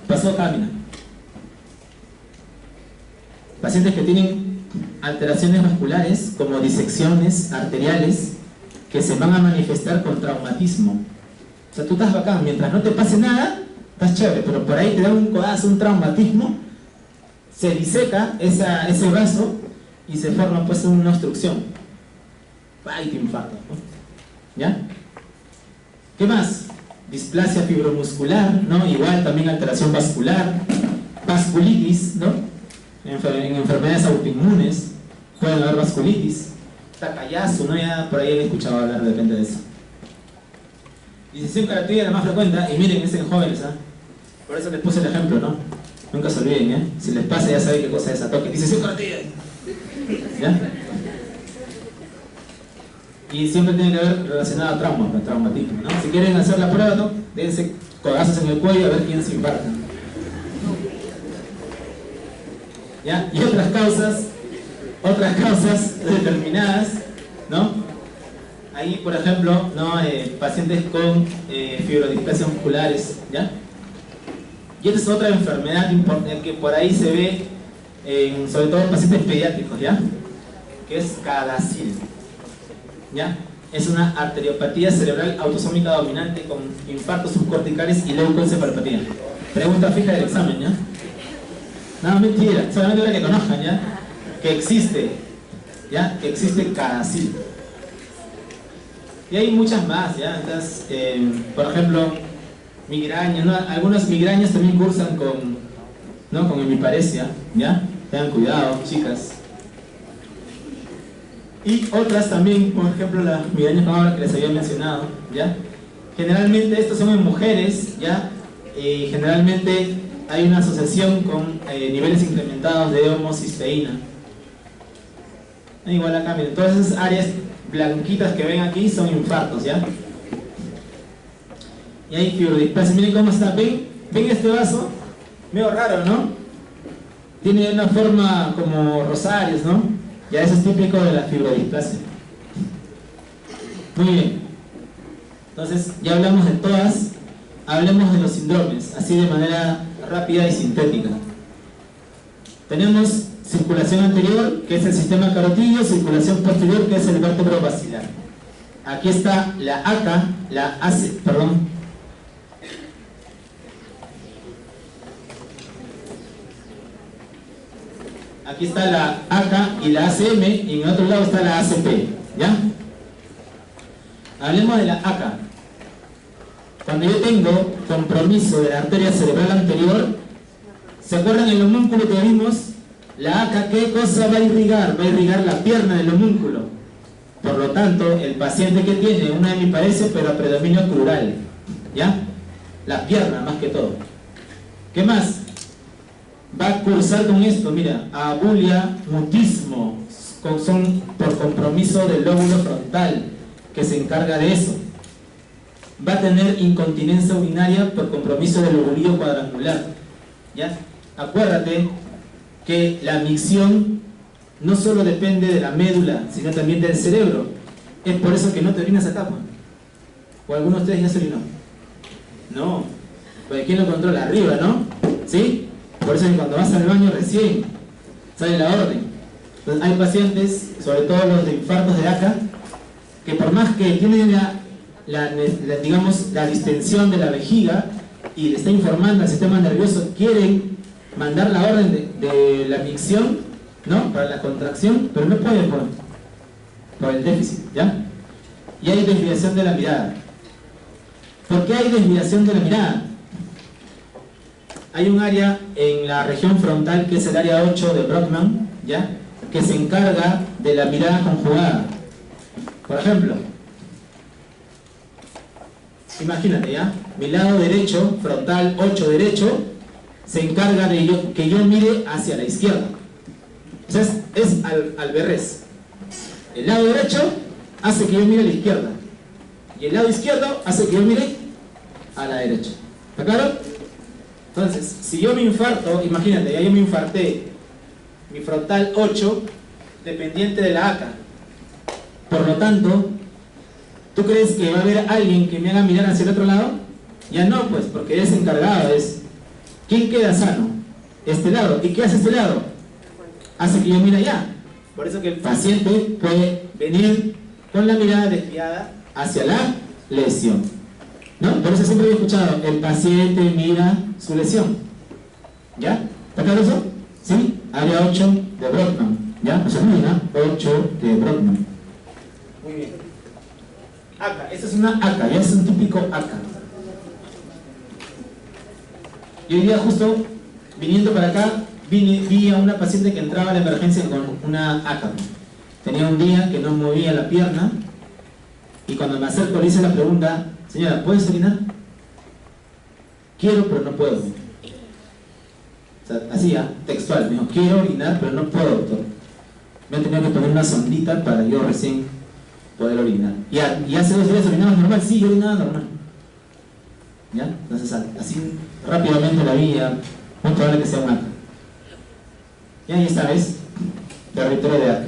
Pasó camina. Pacientes que tienen alteraciones vasculares, como disecciones arteriales, que se van a manifestar con traumatismo. O sea, tú estás bacán, mientras no te pase nada, estás chévere, pero por ahí te da un codazo, un traumatismo, se diseca ese brazo y se forma pues una obstrucción. ¡Ay, te infarto! ¿Ya? ¿Qué más? Displasia fibromuscular, ¿no? Igual también alteración vascular, vasculitis, ¿no? En enfermedades autoinmunes pueden haber vasculitis, tacayazo, ¿no? Ya por ahí he escuchado hablar de repente de eso. Disección carotida la más frecuente, y miren, es en jóvenes, ¿ah? Por eso les puse el ejemplo, ¿no? Nunca se olviden, ¿eh? Si les pasa ya saben qué cosa es atoque. Disección carotida. ¿Ya? Y siempre tiene que ver relacionado a trauma, con traumatismo, ¿no? Si quieren hacer la prueba, ¿no? Dense codazos en el cuello a ver quién se infarta. ¿ya? Y otras causas determinadas, ¿no? Ahí, por ejemplo, ¿no? Pacientes con fibrodisplasias musculares, ¿ya? Y esta es otra enfermedad importante que por ahí se ve, sobre todo en pacientes pediátricos, ¿ya? Que es CADASIL, ¿ya? Es una arteriopatía cerebral autosómica dominante con infartos subcorticales y leucoencefalopatía. Pregunta fija del examen, ¿ya? No, mentira, solamente para que conozcan, ¿ya? Que existe, ¿ya? Que existe CADASIL. Y hay muchas más, ¿ya? Entonces, por ejemplo, migrañas, ¿no? Algunas migrañas también cursan con, ¿no? Con hemiparesia, ¿ya? Tengan cuidado, chicas. Y otras también, por ejemplo, las migrañas con ahora que les había mencionado, ¿ya? Generalmente estos son en mujeres, ¿ya? Y generalmente hay una asociación con niveles incrementados de homocisteína. Igual acá, miren, todas esas áreas blanquitas que ven aquí son infartos, ¿ya? Y hay fibrodisplasia. Miren cómo está. ¿Ven este vaso? Medio raro, ¿no? Tiene una forma como rosarios, ¿no? Ya eso es típico de la fibrodisplasia. Muy bien. Entonces, ya hablamos de todas. Hablemos de los síndromes, así de manera rápida y sintética. Tenemos circulación anterior, que es el sistema carotídeo, circulación posterior, que es el vértebro basilar. Aquí está la ACA, Aquí está la ACA y la ACM, y en el otro lado está la ACP, ¿ya? Hablemos de la ACA. Cuando yo tengo compromiso de la arteria cerebral anterior, ¿se acuerdan el homúnculo que vimos? La ACA, ¿qué cosa va a irrigar? Va a irrigar la pierna del homúnculo. Por lo tanto, el paciente que tiene una hemiparesia, pero a predominio crural, ¿ya? La pierna, más que todo. ¿Qué más? Va a cursar con esto, mira, abulia, mutismo, son por compromiso del lóbulo frontal, que se encarga de eso. Va a tener incontinencia urinaria por compromiso del lobulillo cuadrangular, ¿ya? Acuérdate que la micción no solo depende de la médula, sino también del cerebro. Es por eso que no te orinas acá, pues. ¿O alguno de ustedes ya se orinó? No, pues ¿quién lo controla? Arriba, ¿no? ¿Sí? Por eso que cuando vas al baño recién sale la orden. Entonces hay pacientes, sobre todo los de infartos de ACA, que por más que tienen digamos, la distensión de la vejiga y le está informando al sistema nervioso, quieren mandar la orden de la micción, ¿no? Para la contracción, pero no pueden por el déficit, ¿ya? Y hay desviación de la mirada. ¿Por qué hay desviación de la mirada? Hay un área en la región frontal, que es el área 8 de Brodmann, ¿ya? Que se encarga de la mirada conjugada. Por ejemplo, imagínate, ¿ya? Mi lado derecho, frontal 8 derecho, se encarga de que yo mire hacia la izquierda. Entonces, es al revés. El lado derecho hace que yo mire a la izquierda. Y el lado izquierdo hace que yo mire a la derecha. ¿Está claro? Entonces, si yo me infarto, imagínate, ya yo me infarté, mi frontal 8, dependiente de la ACA. Por lo tanto, ¿tú crees que va a haber alguien que me haga mirar hacia el otro lado? Ya no, pues, porque es encargado, ¿quién queda sano? Este lado. ¿Y qué hace este lado? Hace que yo mire allá. Por eso que el paciente puede venir con la mirada desviada hacia la lesión, ¿no? Por eso siempre he escuchado, el paciente mira su lesión. ¿Ya? ¿Está claro eso? ¿Sí? Área 8 de Brodmann. ¿Ya? No se olvida, 8 de Brodmann. Muy bien. ACA, esta es una ACA, ya es un típico ACA. Y hoy día justo, viniendo para acá, vi a una paciente que entraba a la emergencia con una ACA. Tenía un día que no movía la pierna, y cuando me acerco le hice la pregunta: señora, ¿puedes orinar? Quiero, pero no puedo. O sea, así, textual, me dijo, quiero orinar, pero no puedo, doctor. Me han tenido que poner una sondita para yo recién poder orinar. Y hace 2 días orinabas normal, sí, yo orinaba normal. ¿Ya? Entonces, así rápidamente la vi, muy probable que sea un ACA. Y ahí está, ¿ves? Territorio de acá.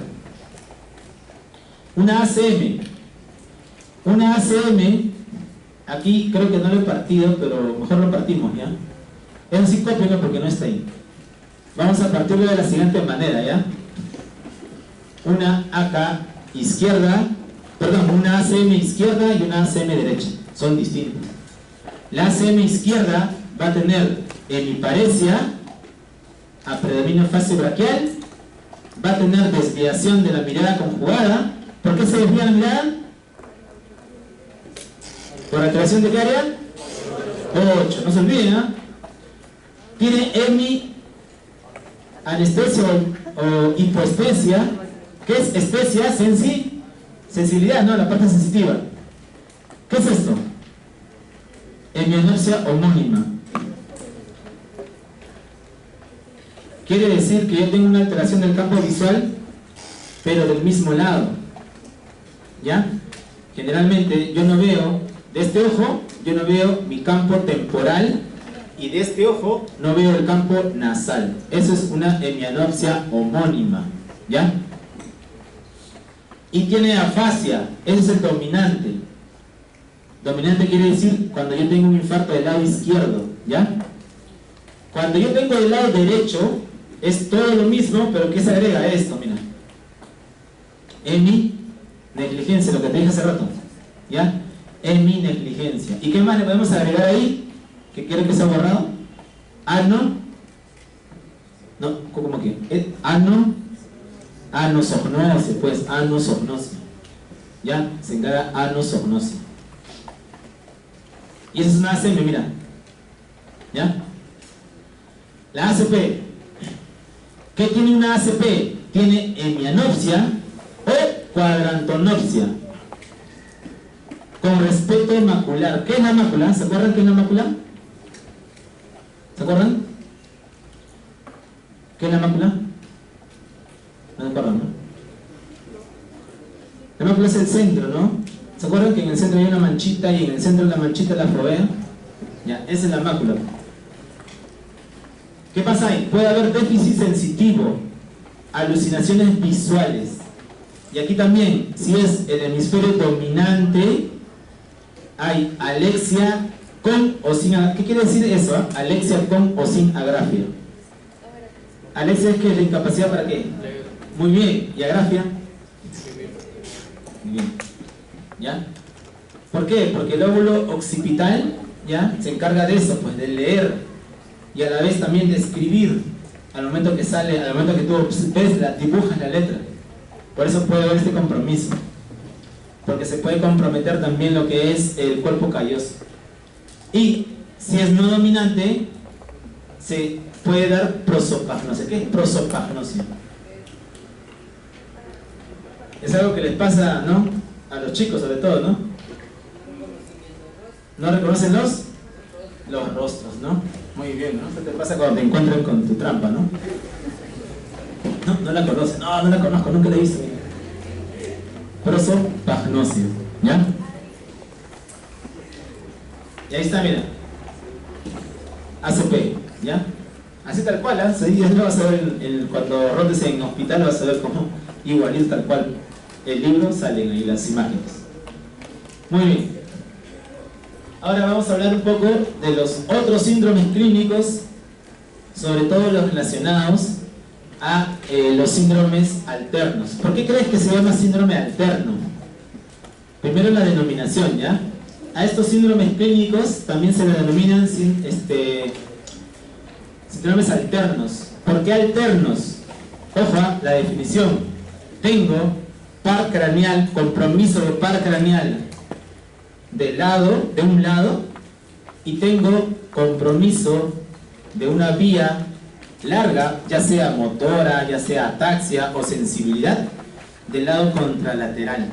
Una ACM. Una ACM, aquí creo que no lo he partido, pero mejor lo partimos, ¿ya? Eso sí, cópialo porque no está ahí. Vamos a partirlo de la siguiente manera, ¿ya? Una AK izquierda, perdón, una ACM izquierda y una ACM derecha. Son distintas. La ACM izquierda va a tener hemiparesia, a predominio facio-braquial, va a tener desviación de la mirada conjugada. ¿Por qué se desvía la mirada? ¿Por alteración de qué área? 8, no se olviden, ¿eh? Tiene hemianestesia o hipoestesia. ¿Qué es estesia? Sensibilidad, ¿no? La parte sensitiva. ¿Qué es esto? Hemianopsia homónima. Quiere decir que yo tengo una alteración del campo visual, pero del mismo lado. ¿Ya? Generalmente yo no veo, de este ojo, yo no veo mi campo temporal, y de este ojo no veo el campo nasal. Eso es una hemianopsia homónima. ¿Ya? Y tiene afasia, ese es el dominante. Dominante quiere decir cuando yo tengo un infarto del lado izquierdo. ¿Ya? Cuando yo tengo del lado derecho, es todo lo mismo, pero ¿qué se agrega a esto? Mira. Heminegligencia, lo que te dije hace rato. ¿Ya? Heminegligencia. ¿Y qué más le podemos agregar ahí? ¿Que quiero que sea borrado? No, ¿cómo que? Anosognosia, pues, anosognosia. ¿Ya? Se encarga anosognosia. Y esa es una ACM, mira. ¿Ya? La ACP. ¿Qué tiene una ACP? Tiene hemianopsia o cuadrantonopsia. Con respecto macular. ¿Qué es la mácula? ¿Se acuerdan qué es la mácula? ¿Se acuerdan? ¿Qué es la mácula? No se acuerdan, ¿no? La mácula es el centro, ¿no? ¿Se acuerdan que en el centro hay una manchita y en el centro de la manchita la fovea? Ya, esa es la mácula. ¿Qué pasa ahí? Puede haber déficit sensitivo, alucinaciones visuales. Y aquí también, si es el hemisferio dominante, hay alexia con o sin agrafia. ¿Qué quiere decir eso? Alexia con o sin agrafia. Alexia es que es la incapacidad para qué. Muy bien. ¿Y agrafia? Muy bien. ¿Ya? ¿Por qué? Porque el lóbulo occipital, ¿ya?, se encarga de eso, pues de leer y a la vez también de escribir al momento que sale, al momento que tú ves, dibujas la letra. Por eso puede haber este compromiso, porque se puede comprometer también lo que es el cuerpo calloso. Y si es no dominante, se puede dar prosopagnosia. ¿Qué es prosopagnosia? Es algo que les pasa, ¿no?, a los chicos sobre todo, ¿no? ¿No reconocen los rostros, no? Muy bien, ¿no? Eso te pasa cuando te encuentran con tu trampa, ¿no? No la conocen. No la conozco, nunca la he visto. Prosopagnosia, ¿ya? Y ahí está, mira. ACP, ¿ya? Así tal cual, ¿eh? Sí, ya lo vas a ver cuando rotes en hospital, vas a ver cómo igualito tal cual. El libro salen ahí las imágenes. Muy bien. Ahora vamos a hablar un poco de los otros síndromes clínicos, sobre todo los relacionados a los síndromes alternos. ¿Por qué crees que se llama síndrome alterno? Primero la denominación, ¿ya? A estos síndromes clínicos también se le denominan síndromes alternos. ¿Por qué alternos? Ojo, la definición. Tengo par craneal, compromiso de par craneal de un lado, y tengo compromiso de una vía larga, ya sea motora, ya sea ataxia o sensibilidad, del lado contralateral.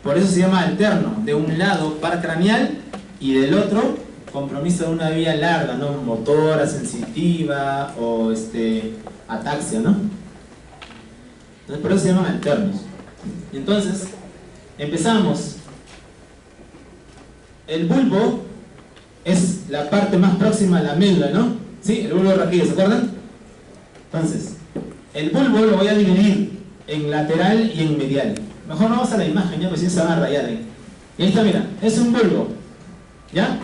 Por eso se llama alterno. De un lado par craneal y del otro compromiso de una vía larga, ¿no?, motora, sensitiva o ataxia, ¿no? Entonces por eso se llaman alternos. Entonces empezamos. El bulbo es la parte más próxima a la médula, ¿no? Sí, el bulbo raquídeo, ¿se acuerdan? Entonces, El bulbo lo voy a dividir en lateral y en medial. Mejor no vamos a la imagen, ya, pues si se van a rayar ahí. Y ahí está, mira, es un bulbo. ¿Ya?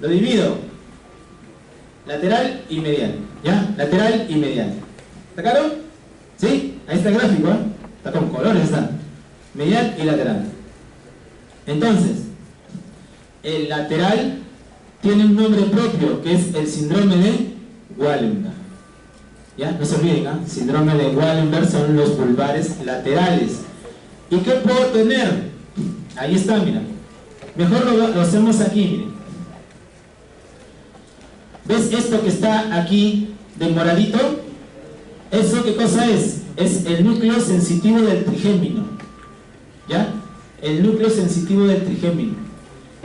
Lo divido. Lateral y medial. ¿Ya? Lateral y medial. ¿Está claro? ¿Sí? Ahí está el gráfico, ¿eh? Está con colores, está. Medial y lateral. Entonces, el lateral tiene un nombre propio, que es el síndrome de Wallenberg. ¿Ya? No se olviden, ¿eh? Síndrome de Wallenberg son los bulbares laterales. ¿Y qué puedo tener? Ahí está, mira. Mejor lo hacemos aquí, miren. ¿Ves esto que está aquí de moradito? ¿Eso qué cosa es? Es el núcleo sensitivo del trigémino. ¿Ya? El núcleo sensitivo del trigémino.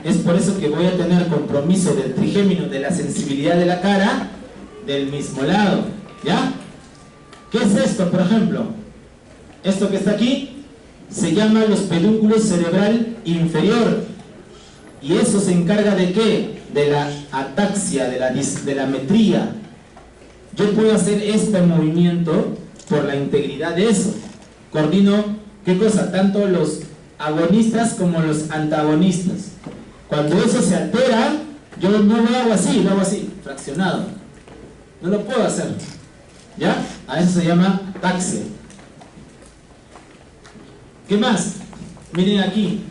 Es por eso que voy a tener compromiso del trigémino, de la sensibilidad de la cara, del mismo lado. ¿Ya? ¿Qué es esto, por ejemplo? Esto que está aquí se llama los pedúnculos cerebral inferior. ¿Y eso se encarga de qué? De la ataxia, de la metría. Yo puedo hacer este movimiento por la integridad de eso. Coordino, ¿qué cosa? Tanto los agonistas como los antagonistas. Cuando eso se altera, yo no lo hago así, lo hago así, fraccionado. No lo puedo hacer. ¿Ya? A eso se llama ataxia. ¿Qué más? Miren aquí.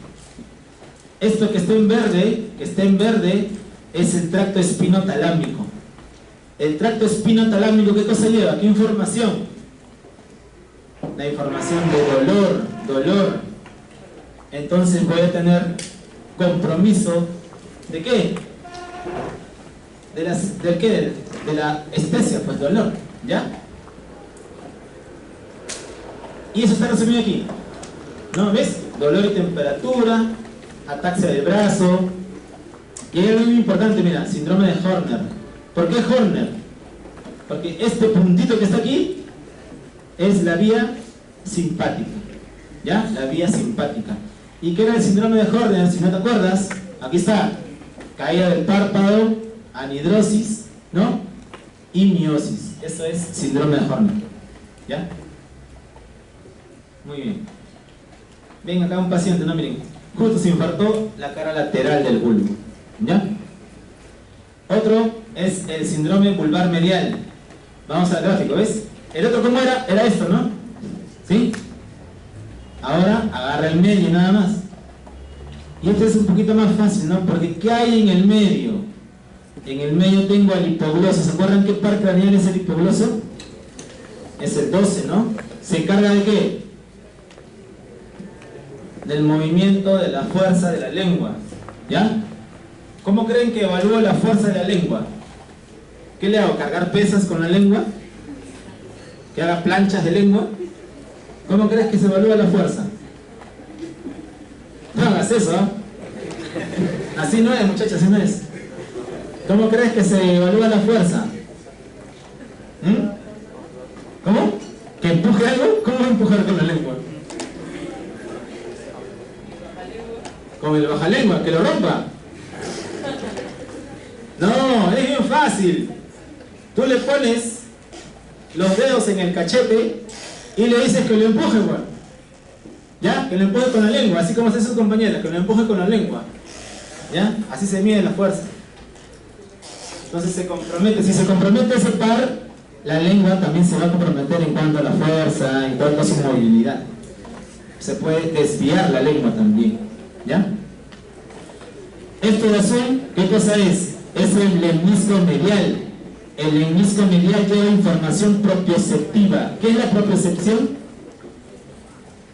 Esto que está en verde, es el tracto espinotalámico. El tracto espinotalámico, ¿qué cosa lleva? ¿Qué información? La información de dolor. Entonces voy a tener compromiso ¿de qué? ¿Del qué? De la estesia, pues dolor, ¿ya? Y eso está resumido aquí. ¿No? ¿Ves? Dolor y temperatura, ataxia del brazo. Y hay algo muy importante, mira, síndrome de Horner. ¿Por qué Horner? Porque este puntito que está aquí es la vía simpática. ¿Ya? La vía simpática. ¿Y qué era el síndrome de Horner? Si no te acuerdas, aquí está. Caída del párpado, anhidrosis, ¿no? Y miosis. Eso es síndrome de Horner. ¿Ya? Muy bien. Ven acá un paciente, ¿no? Miren. Justo se infartó la cara lateral del bulbo. ¿Ya? Otro es el síndrome bulbar medial. Vamos al gráfico, ¿ves? El otro, ¿cómo era? Era esto, ¿no? ¿Sí? Ahora agarra el medio nada más. Y este es un poquito más fácil, ¿no? Porque ¿qué hay en el medio? En el medio tengo el hipogloso. ¿Se acuerdan qué par craneal es el hipogloso? Es el 12, ¿no? ¿Se encarga de qué? Del movimiento, de la fuerza de la lengua. ¿Ya? ¿Cómo creen que evalúo la fuerza de la lengua? ¿Qué le hago? ¿Cargar pesas con la lengua? ¿Que haga planchas de lengua? ¿Cómo crees que se evalúa la fuerza? No hagas eso, ¿eh? Así no es, muchachos, así no es. ¿Cómo crees que se evalúa la fuerza? ¿Cómo? ¿Que empuje algo? ¿Cómo va a empujar con la lengua? Con el bajalengua, que lo rompa. No, es bien fácil. Tú le pones los dedos en el cachete y le dices que lo empuje, güey. ¿Ya? Que lo empuje con la lengua, así como hace su compañera, que lo empuje con la lengua. ¿Ya? Así se mide la fuerza. Entonces se compromete. Si se compromete ese par, la lengua también se va a comprometer en cuanto a la fuerza, en cuanto a su movilidad. Se puede desviar la lengua también. ¿Ya? Esto de azul, ¿qué cosa es? Es el lemnisco medial. El lemnisco medial lleva información propioceptiva. ¿Qué es la propiocepción?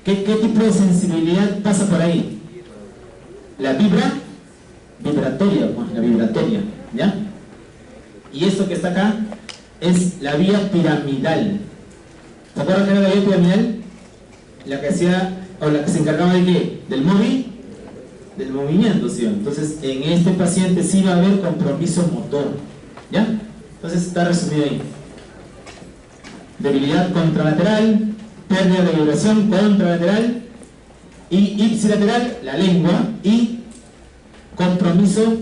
¿Qué tipo de sensibilidad pasa por ahí? La vibratoria, pues, la vibratoria, ¿ya? Y esto que está acá es la vía piramidal. ¿Se acuerdan que era la vía piramidal? La que hacía, o la que se encargaba de qué? Del movimiento, ¿sí? Entonces, en este paciente sí va a haber compromiso motor, ¿ya? Entonces está resumido ahí. Debilidad contralateral, pérdida de vibración contralateral y ipsilateral, la lengua, y compromiso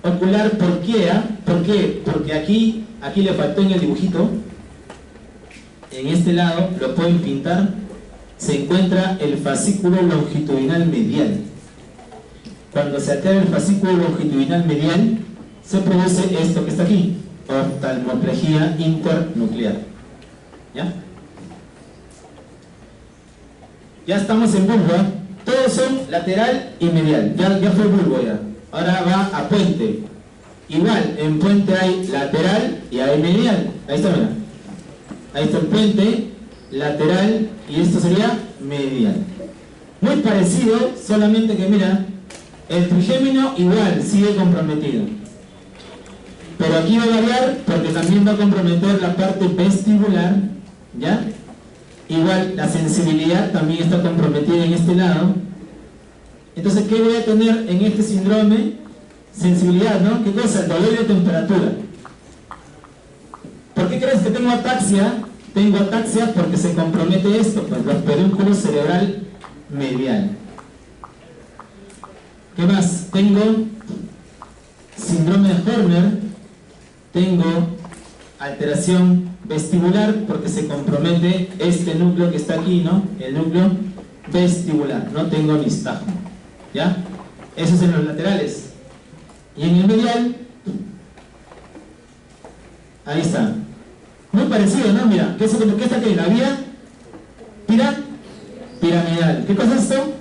ocular. ¿Por qué? ¿Por qué? Porque aquí le faltó en el dibujito en este lado, lo pueden pintar, se encuentra el fascículo longitudinal medial. Cuando se altera el fascículo longitudinal medial, se produce esto que está aquí, oftalmoplejía internuclear. ¿Ya? Ya estamos en bulbo, ¿eh? Todos son lateral y medial, ya fue bulbo ya. Ahora va a puente. Igual, en puente hay lateral y hay medial. Ahí está, mira. Ahí está el puente, lateral, y esto sería medial. Muy parecido, solamente que mira, el trigémino igual sigue comprometido. Pero aquí va a variar porque también va a comprometer la parte vestibular, ¿ya? Igual, la sensibilidad también está comprometida en este lado. Entonces, ¿qué voy a tener en este síndrome? Sensibilidad, ¿no? ¿Qué cosa? El dolor de temperatura. ¿Por qué crees que tengo ataxia? Tengo ataxia porque se compromete esto, pues los pedúnculos cerebral medial. ¿Qué más? Tengo síndrome de Horner, tengo alteración vestibular porque se compromete este núcleo que está aquí, ¿no? El núcleo vestibular, no tengo nistagmo, ¿ya? Eso es en los laterales. Y en el medial, ahí está. Muy parecido, ¿no? Mira, ¿qué está aquí? La vía piramidal. ¿Qué cosa es esto?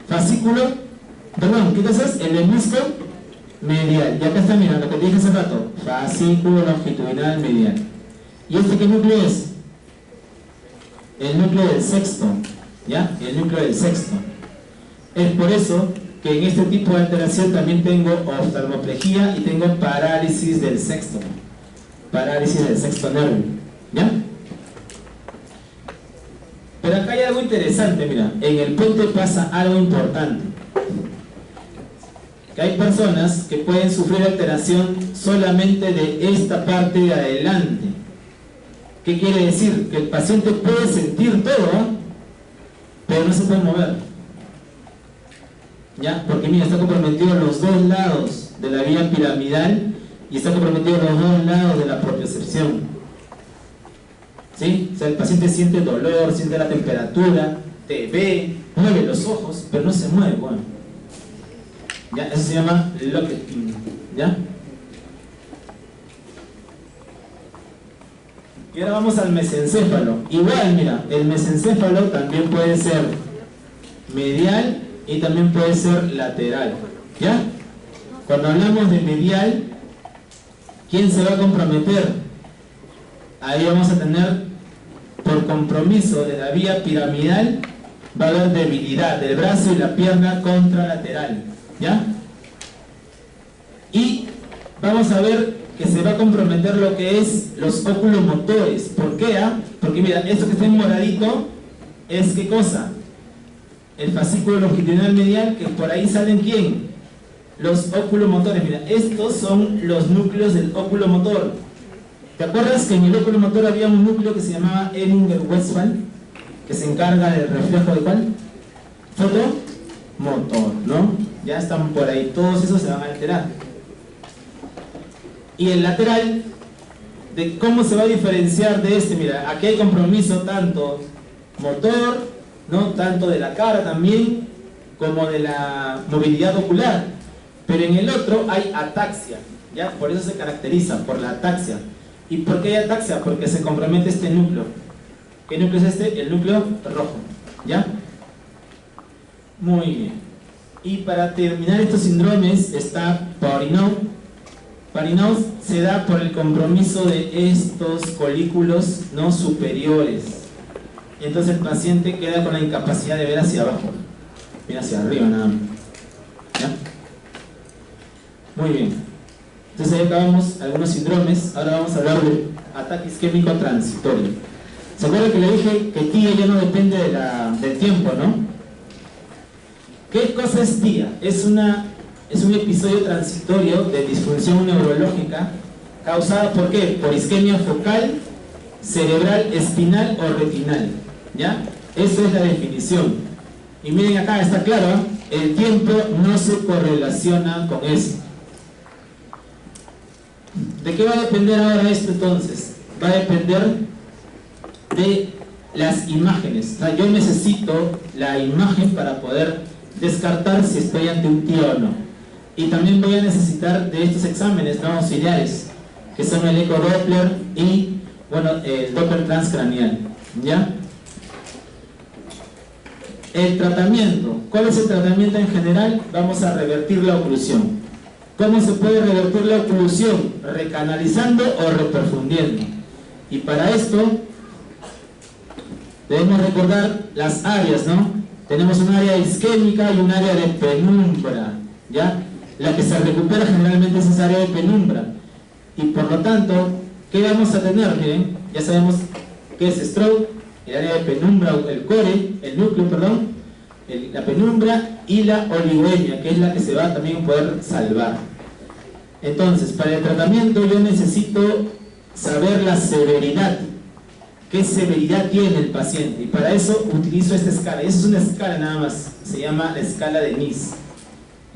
Fascículo, perdón, ¿qué cosa es? El hemisco medial. Y acá está, mira, lo que te dije hace rato. Fascículo longitudinal medial. ¿Y este qué núcleo es? El núcleo del sexto, ¿ya? El núcleo del sexto. Es por eso que en este tipo de alteración también tengo oftalmoplejía y tengo parálisis del sexto. Parálisis del sexto nervio, ¿ya? Pero acá hay algo interesante, mira. En el puente pasa algo importante. Que hay personas que pueden sufrir alteración solamente de esta parte de adelante. ¿Qué quiere decir? Que el paciente puede sentir todo, ¿eh? Pero no se puede mover. ¿Ya? Porque mira, está comprometido los dos lados de la vía piramidal y está comprometido los dos lados de la propiocepción. ¿Sí? O sea, el paciente siente dolor, siente la temperatura, te ve, mueve los ojos, pero no se mueve, bueno. ¿Ya? Eso se llama locking, ¿ya? Y ahora vamos al mesencéfalo. Igual, mira, el mesencéfalo también puede ser medial y también puede ser lateral, ¿ya? Cuando hablamos de medial, ¿quién se va a comprometer? Ahí vamos a tener, por compromiso de la vía piramidal, va a haber debilidad del brazo y la pierna contralateral, ¿ya? Y vamos a ver que se va a comprometer lo que es los oculomotores. ¿Por qué? Porque mira, esto que está en moradito es ¿qué cosa? El fascículo longitudinal medial, que por ahí salen ¿quién? Los oculomotores. Mira, estos son los núcleos del oculomotor. ¿Te acuerdas que en el oculomotor había un núcleo que se llamaba Ellinger-Westphal, que se encarga del reflejo de cuál? Fotomotor, ¿no? Ya están por ahí, todos esos se van a alterar. Y el lateral, de cómo se va a diferenciar de este, mira, aquí hay compromiso tanto motor, ¿no? Tanto de la cara también, como de la movilidad ocular. Pero en el otro hay ataxia, ¿ya? Por eso se caracteriza, por la ataxia. ¿Y por qué hay ataxia? Porque se compromete este núcleo. ¿Qué núcleo es este? El núcleo rojo, ¿ya? Muy bien. Y para terminar estos síndromes está Parinaux. Parinaux se da por el compromiso de estos colículos no superiores. Entonces el paciente queda con la incapacidad de ver hacia abajo. Mira hacia arriba nada más. ¿Ya? Muy bien. Entonces ahí acabamos algunos síndromes. Ahora vamos a hablar de ataque isquémico transitorio. ¿Se acuerdan que le dije que TIA ya no depende del tiempo, no? ¿Qué cosa es TIA? Es un episodio transitorio de disfunción neurológica causada ¿por qué? Por isquemia focal, cerebral, espinal o retinal, ¿ya? Esa es la definición. Y miren acá, está claro, el tiempo no se correlaciona con eso. ¿De qué va a depender ahora esto entonces? Va a depender de las imágenes. O sea, yo necesito la imagen para poder descartar si estoy ante un tío o no. Y también voy a necesitar de estos exámenes no auxiliares, que son el eco Doppler y, bueno, el Doppler transcranial, ¿ya? El tratamiento. ¿Cuál es el tratamiento en general? Vamos a revertir la oclusión. ¿Cómo se puede revertir la oclusión? Recanalizando o reperfundiendo. Y para esto debemos recordar las áreas, ¿no? Tenemos un área isquémica y un área de penumbra, ¿ya? La que se recupera generalmente es esa área de penumbra. Y por lo tanto, ¿qué vamos a tener? Miren, ya sabemos qué es stroke, el área de penumbra, el core, el núcleo, perdón, la penumbra y la oligoemia, que es la que se va también a poder salvar. Entonces, para el tratamiento yo necesito saber la severidad. ¿Qué severidad tiene el paciente? Y para eso utilizo esta escala. Esa es una escala nada más, se llama la escala de Nice.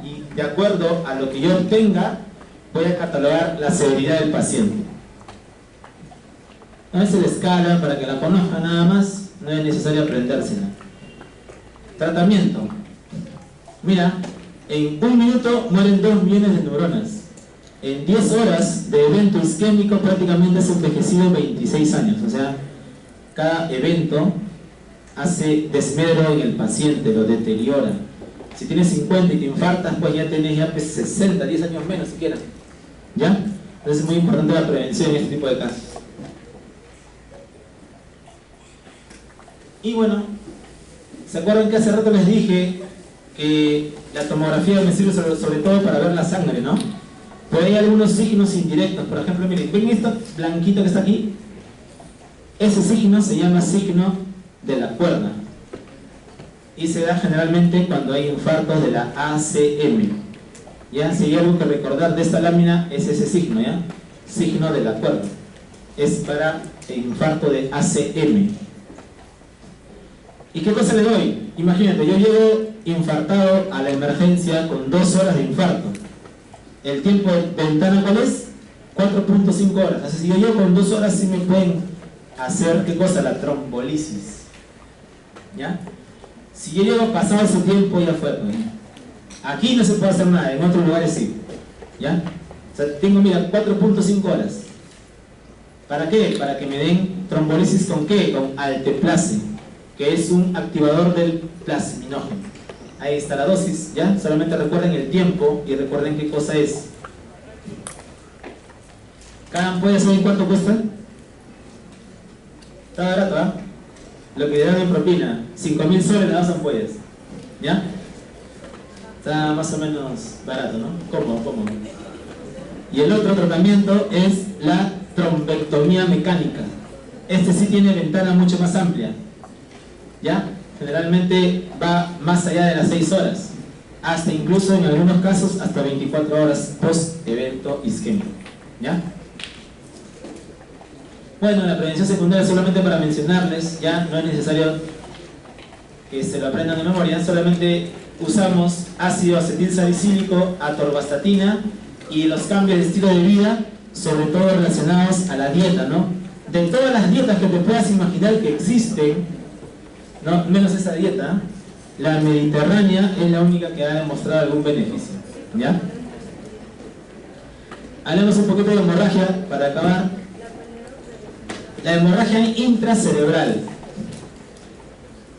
Y de acuerdo a lo que yo obtenga, voy a catalogar la severidad del paciente. No es la escala para que la conozcan nada más, no es necesario aprendérsela. Tratamiento. Mira, en 1 minuto mueren 2 millones de neuronas. En 10 horas de evento isquémico prácticamente has envejecido 26 años. O sea, cada evento hace desmedro en el paciente, lo deteriora. Si tienes 50 y te infartas, pues ya tienes ya 60, 10 años menos siquiera. ¿Ya? Entonces es muy importante la prevención en este tipo de casos. Y bueno, ¿se acuerdan que hace rato les dije que la tomografía me sirve sobre todo para ver la sangre, ¿no? Pero hay algunos signos indirectos. Por ejemplo, miren, ¿ven esto blanquito que está aquí? Ese signo se llama signo de la cuerda. Y se da generalmente cuando hay infartos de la ACM. ¿Ya? Si hay algo que recordar de esta lámina, es ese signo, ¿ya? Signo de la cuerda. Es para el infarto de ACM. ¿Y qué cosa le doy? Imagínate, yo llego infartado a la emergencia con 2 horas de infarto. ¿El tiempo de ventana cuál es? 4.5 horas. Así que si yo llego con 2 horas, sí me pueden hacer, ¿qué cosa? La trombolisis. ¿Ya? Si yo llego pasado ese tiempo, ya fue. Pues. Aquí no se puede hacer nada, en otros lugares sí. ¿Ya? O sea, tengo, mira, 4.5 horas. ¿Para qué? Para que me den trombolisis con qué? Con alteplase, que es un activador del plasminógeno. Ahí está la dosis, ¿ya? Solamente recuerden el tiempo y recuerden qué cosa es. ¿Cada ampolla saben cuánto cuesta? Está barato, ¿ah? Lo que dan en propina, 5.000 soles las 2 ampollas, ¿ya? Está más o menos barato, ¿no? Cómodo. Y el otro tratamiento es la trombectomía mecánica. Este sí tiene ventana mucho más amplia, ¿ya? Generalmente va más allá de las 6 horas, hasta incluso en algunos casos hasta 24 horas post evento isquémico, ¿ya? Bueno, la prevención secundaria solamente para mencionarles, ya no es necesario que se lo aprendan de memoria, solamente usamos ácido acetilsalicílico, atorvastatina y los cambios de estilo de vida, sobre todo relacionados a la dieta, ¿no? De todas las dietas que te puedas imaginar que existen, ¿no? Menos esa dieta, la mediterránea es la única que ha demostrado algún beneficio, ¿ya? Hablemos un poquito de hemorragia para acabar. La hemorragia intracerebral.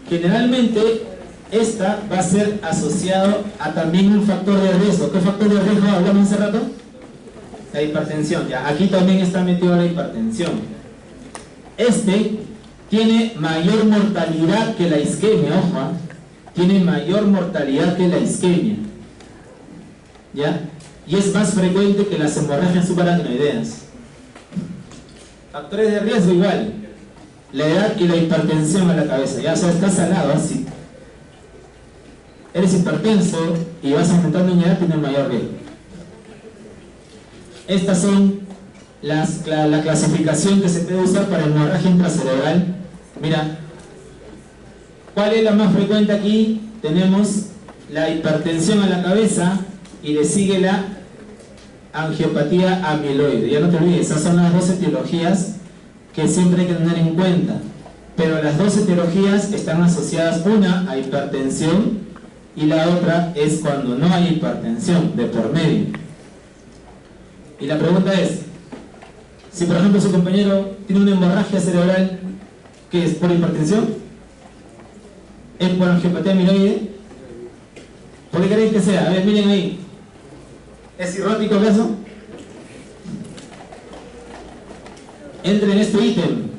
Generalmente esta va a ser asociado a también un factor de riesgo. ¿Qué factor de riesgo hablamos hace rato? La hipertensión. Ya, aquí también está metido la hipertensión. Este tiene mayor mortalidad que la isquemia, ojo, tiene mayor mortalidad que la isquemia, ¿ya? Y es más frecuente que las hemorragias subaracnoideas. Factores de riesgo igual, la edad y la hipertensión a la cabeza, ya, o sea, estás al lado así. Eres hipertenso y vas aumentando en edad, tienes mayor riesgo. Estas son la clasificación que se puede usar para hemorragia intracerebral. Mira, ¿cuál es la más frecuente aquí? Tenemos la hipertensión a la cabeza y le sigue la angiopatía amiloide. Ya no te olvides, esas son las 2 etiologías que siempre hay que tener en cuenta. pero las dos etiologías están asociadas, una a hipertensión y la otra es cuando no hay hipertensión de por medio. Y la pregunta es, si por ejemplo su compañero tiene una hemorragia cerebral, ¿qué es? ¿Por hipertensión? ¿Es por angiopatía amiloide? ¿Por qué queréis que sea? A ver, miren ahí. ¿Es cirrótico acaso? Entre en este ítem.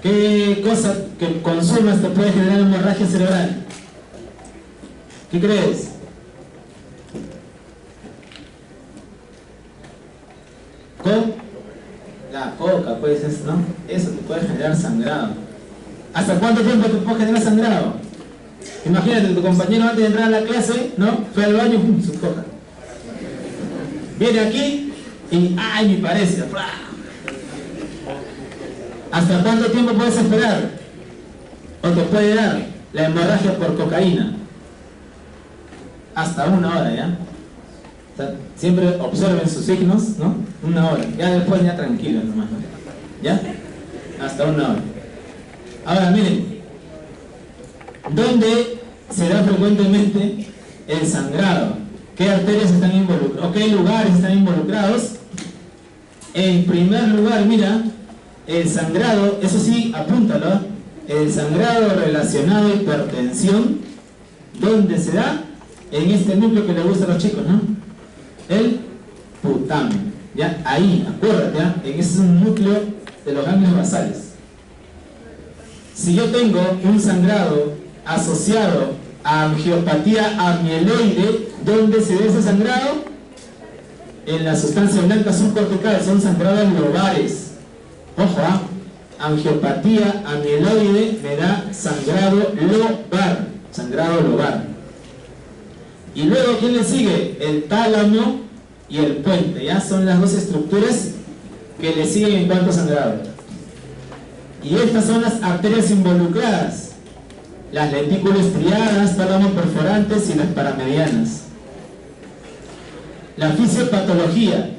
¿Qué cosa que consumas te puede generar hemorragia cerebral? ¿Qué crees? ¿Con? La coca, pues, ¿no? Eso te puede generar sangrado. ¿Hasta cuánto tiempo te puede generar sangrado? Imagínate, tu compañero antes de entrar a la clase, ¿no? Fue al baño, ¡pum!, su coca. Viene aquí y ¡ay, mi parecia! ¿Hasta cuánto tiempo puedes esperar? ¿O te puede dar la hemorragia por cocaína? Hasta 1 hora, ¿ya? O sea, siempre observen sus signos, ¿no? 1 hora. Ya después ya tranquilos nomás, ¿no? ¿Ya? Hasta 1 hora. Ahora, miren. ¿Dónde se da frecuentemente el sangrado? ¿Qué arterias están involucradas? ¿O qué lugares están involucrados? En primer lugar, mira, el sangrado, eso sí, apúntalo, el sangrado relacionado a hipertensión, ¿dónde se da? En este núcleo que le gusta a los chicos, ¿no? El putamen, ¿ya? Ahí, acuérdate, ¿ya? En ese es un núcleo de los ganglios basales. Si yo tengo un sangrado asociado a angiopatía amiloide, ¿dónde se ve ese sangrado? En la sustancia blanca subcortical, son sangrados lobares. Ojo, angiopatía amiloide me da sangrado lobar. Sangrado lobar. Y luego, ¿quién le sigue? El tálamo y el puente. Ya son las dos estructuras que le siguen en cuanto a sangrado. Y estas son las arterias involucradas. Las lentículas estriadas, tálamo perforantes y las paramedianas. La fisiopatología.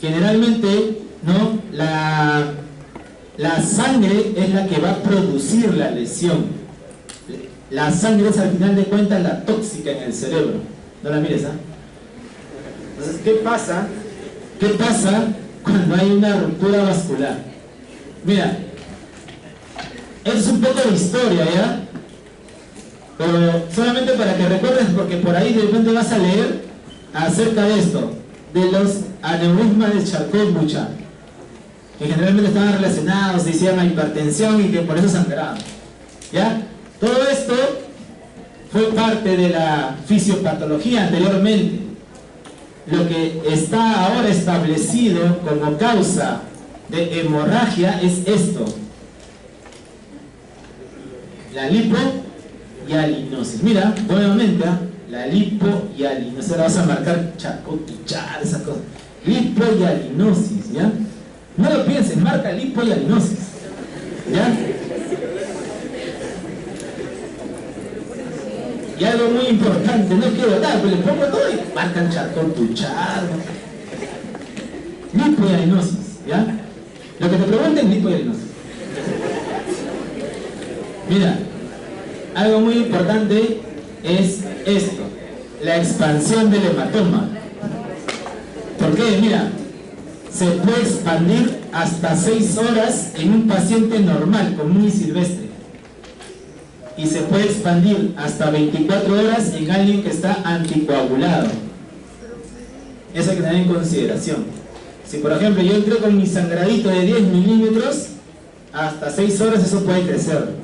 Generalmente, ¿no? La sangre es la que va a producir la lesión. La sangre es al final de cuentas la tóxica en el cerebro. No la mires, ¿ah? Entonces, ¿qué pasa? ¿Qué pasa cuando hay una ruptura vascular? Mira, es un poco de historia, ¿ya? Pero solamente para que recuerdes, porque por ahí de repente vas a leer acerca de esto, de los aneurismas de Charcot-Bouchard, que generalmente estaban relacionados, se hicieron a hipertensión y que por eso sangraban, ¿ya? Todo esto fue parte de la fisiopatología anteriormente. Lo que está ahora establecido como causa de hemorragia es esto: la lipohialinosis. Mira, nuevamente, la lipohialinosis. Ahora vas a marcar Charcot-Bouchard, esa cosa. Lipohialinosis, ¿ya? No lo pienses, marca lipohialinosis, ¿ya? Y algo muy importante, no quiero dar, pero le pongo todo y marcan Charcot-Bouchard. Lipohialinosis, ¿ya? Lo que te pregunten, lipohialinosis. Mira, algo muy importante es esto: la expansión del hematoma. ¿Por qué? Mira, se puede expandir hasta 6 horas en un paciente normal, común y silvestre. Y se puede expandir hasta 24 horas en alguien que está anticoagulado. Eso hay que tener en consideración. Si por ejemplo yo entré con mi sangradito de 10 milímetros, hasta 6 horas eso puede crecer.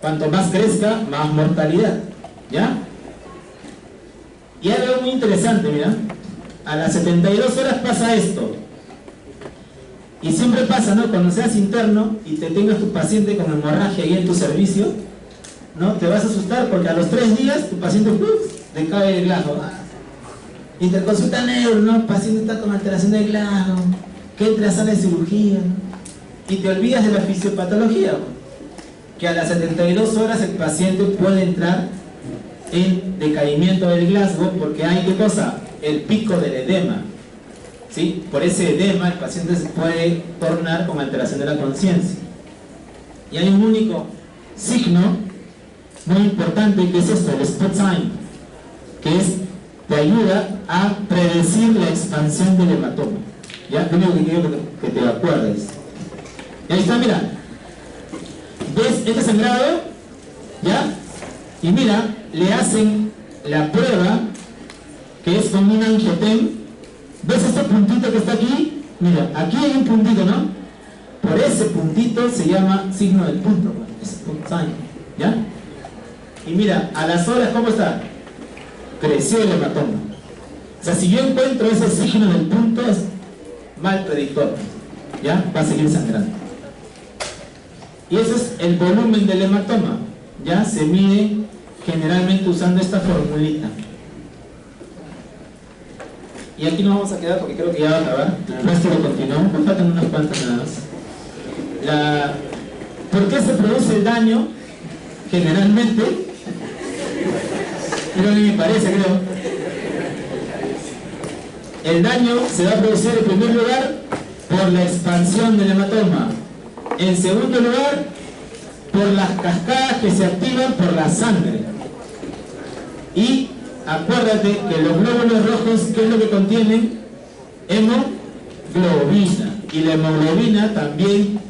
Cuanto más crezca, más mortalidad, ¿ya? Y algo muy interesante, mira, a las 72 horas pasa esto. Y siempre pasa, ¿no? Cuando seas interno y te tengas tu paciente con hemorragia ahí en tu servicio, ¿no? Te vas a asustar porque a los 3 días tu paciente decae el Glasgow. Interconsulta neuro, ¿no? El paciente está con alteración de Glasgow, que entra a sala de cirugía, ¿no? Y te olvidas de la fisiopatología, ¿no? Que a las 72 horas el paciente puede entrar en decaimiento del Glasgow porque hay, ¿qué cosa? El pico del edema. ¿sí? Por ese edema el paciente se puede tornar con alteración de la conciencia. Y hay un único signo muy importante que es esto, el spot sign, que te ayuda a predecir la expansión del hematoma. ¿Ya? Lo único que quiero que te acuerdes. Y ahí está, mira. ¿Ves este sangrado? ¿Ya? Y mira, le hacen la prueba que es con un angiotem. ¿Ves este puntito que está aquí? Mira, aquí hay un puntito, ¿no? Por ese puntito se llama signo del punto, spot sign. ¿Ya? Y mira, a las horas, ¿cómo está? Creció el hematoma. O sea, si yo encuentro ese signo del punto, es mal predictor. ¿Ya? Va a seguir sangrando. Y ese es el volumen del hematoma. ¿Ya? Se mide generalmente usando esta formulita. Y aquí nos vamos a quedar porque creo que ya va a acabar. El resto lo continuamos. Nos faltan unas cuantas nada más. ¿Por qué se produce el daño? Generalmente, creo que me parece, creo. El daño se va a producir en primer lugar por la expansión del hematoma. En segundo lugar, por las cascadas que se activan por la sangre. Y acuérdate que los glóbulos rojos, ¿qué es lo que contienen? Hemoglobina. Y la hemoglobina también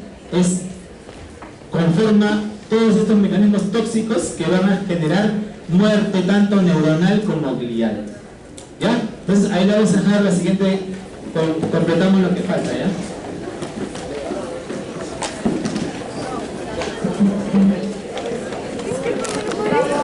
conforma todos estos mecanismos tóxicos que van a generar muerte tanto neuronal como glial. ¿Ya? Entonces ahí le vamos a dejar la siguiente, completamos lo que falta, ¿ya?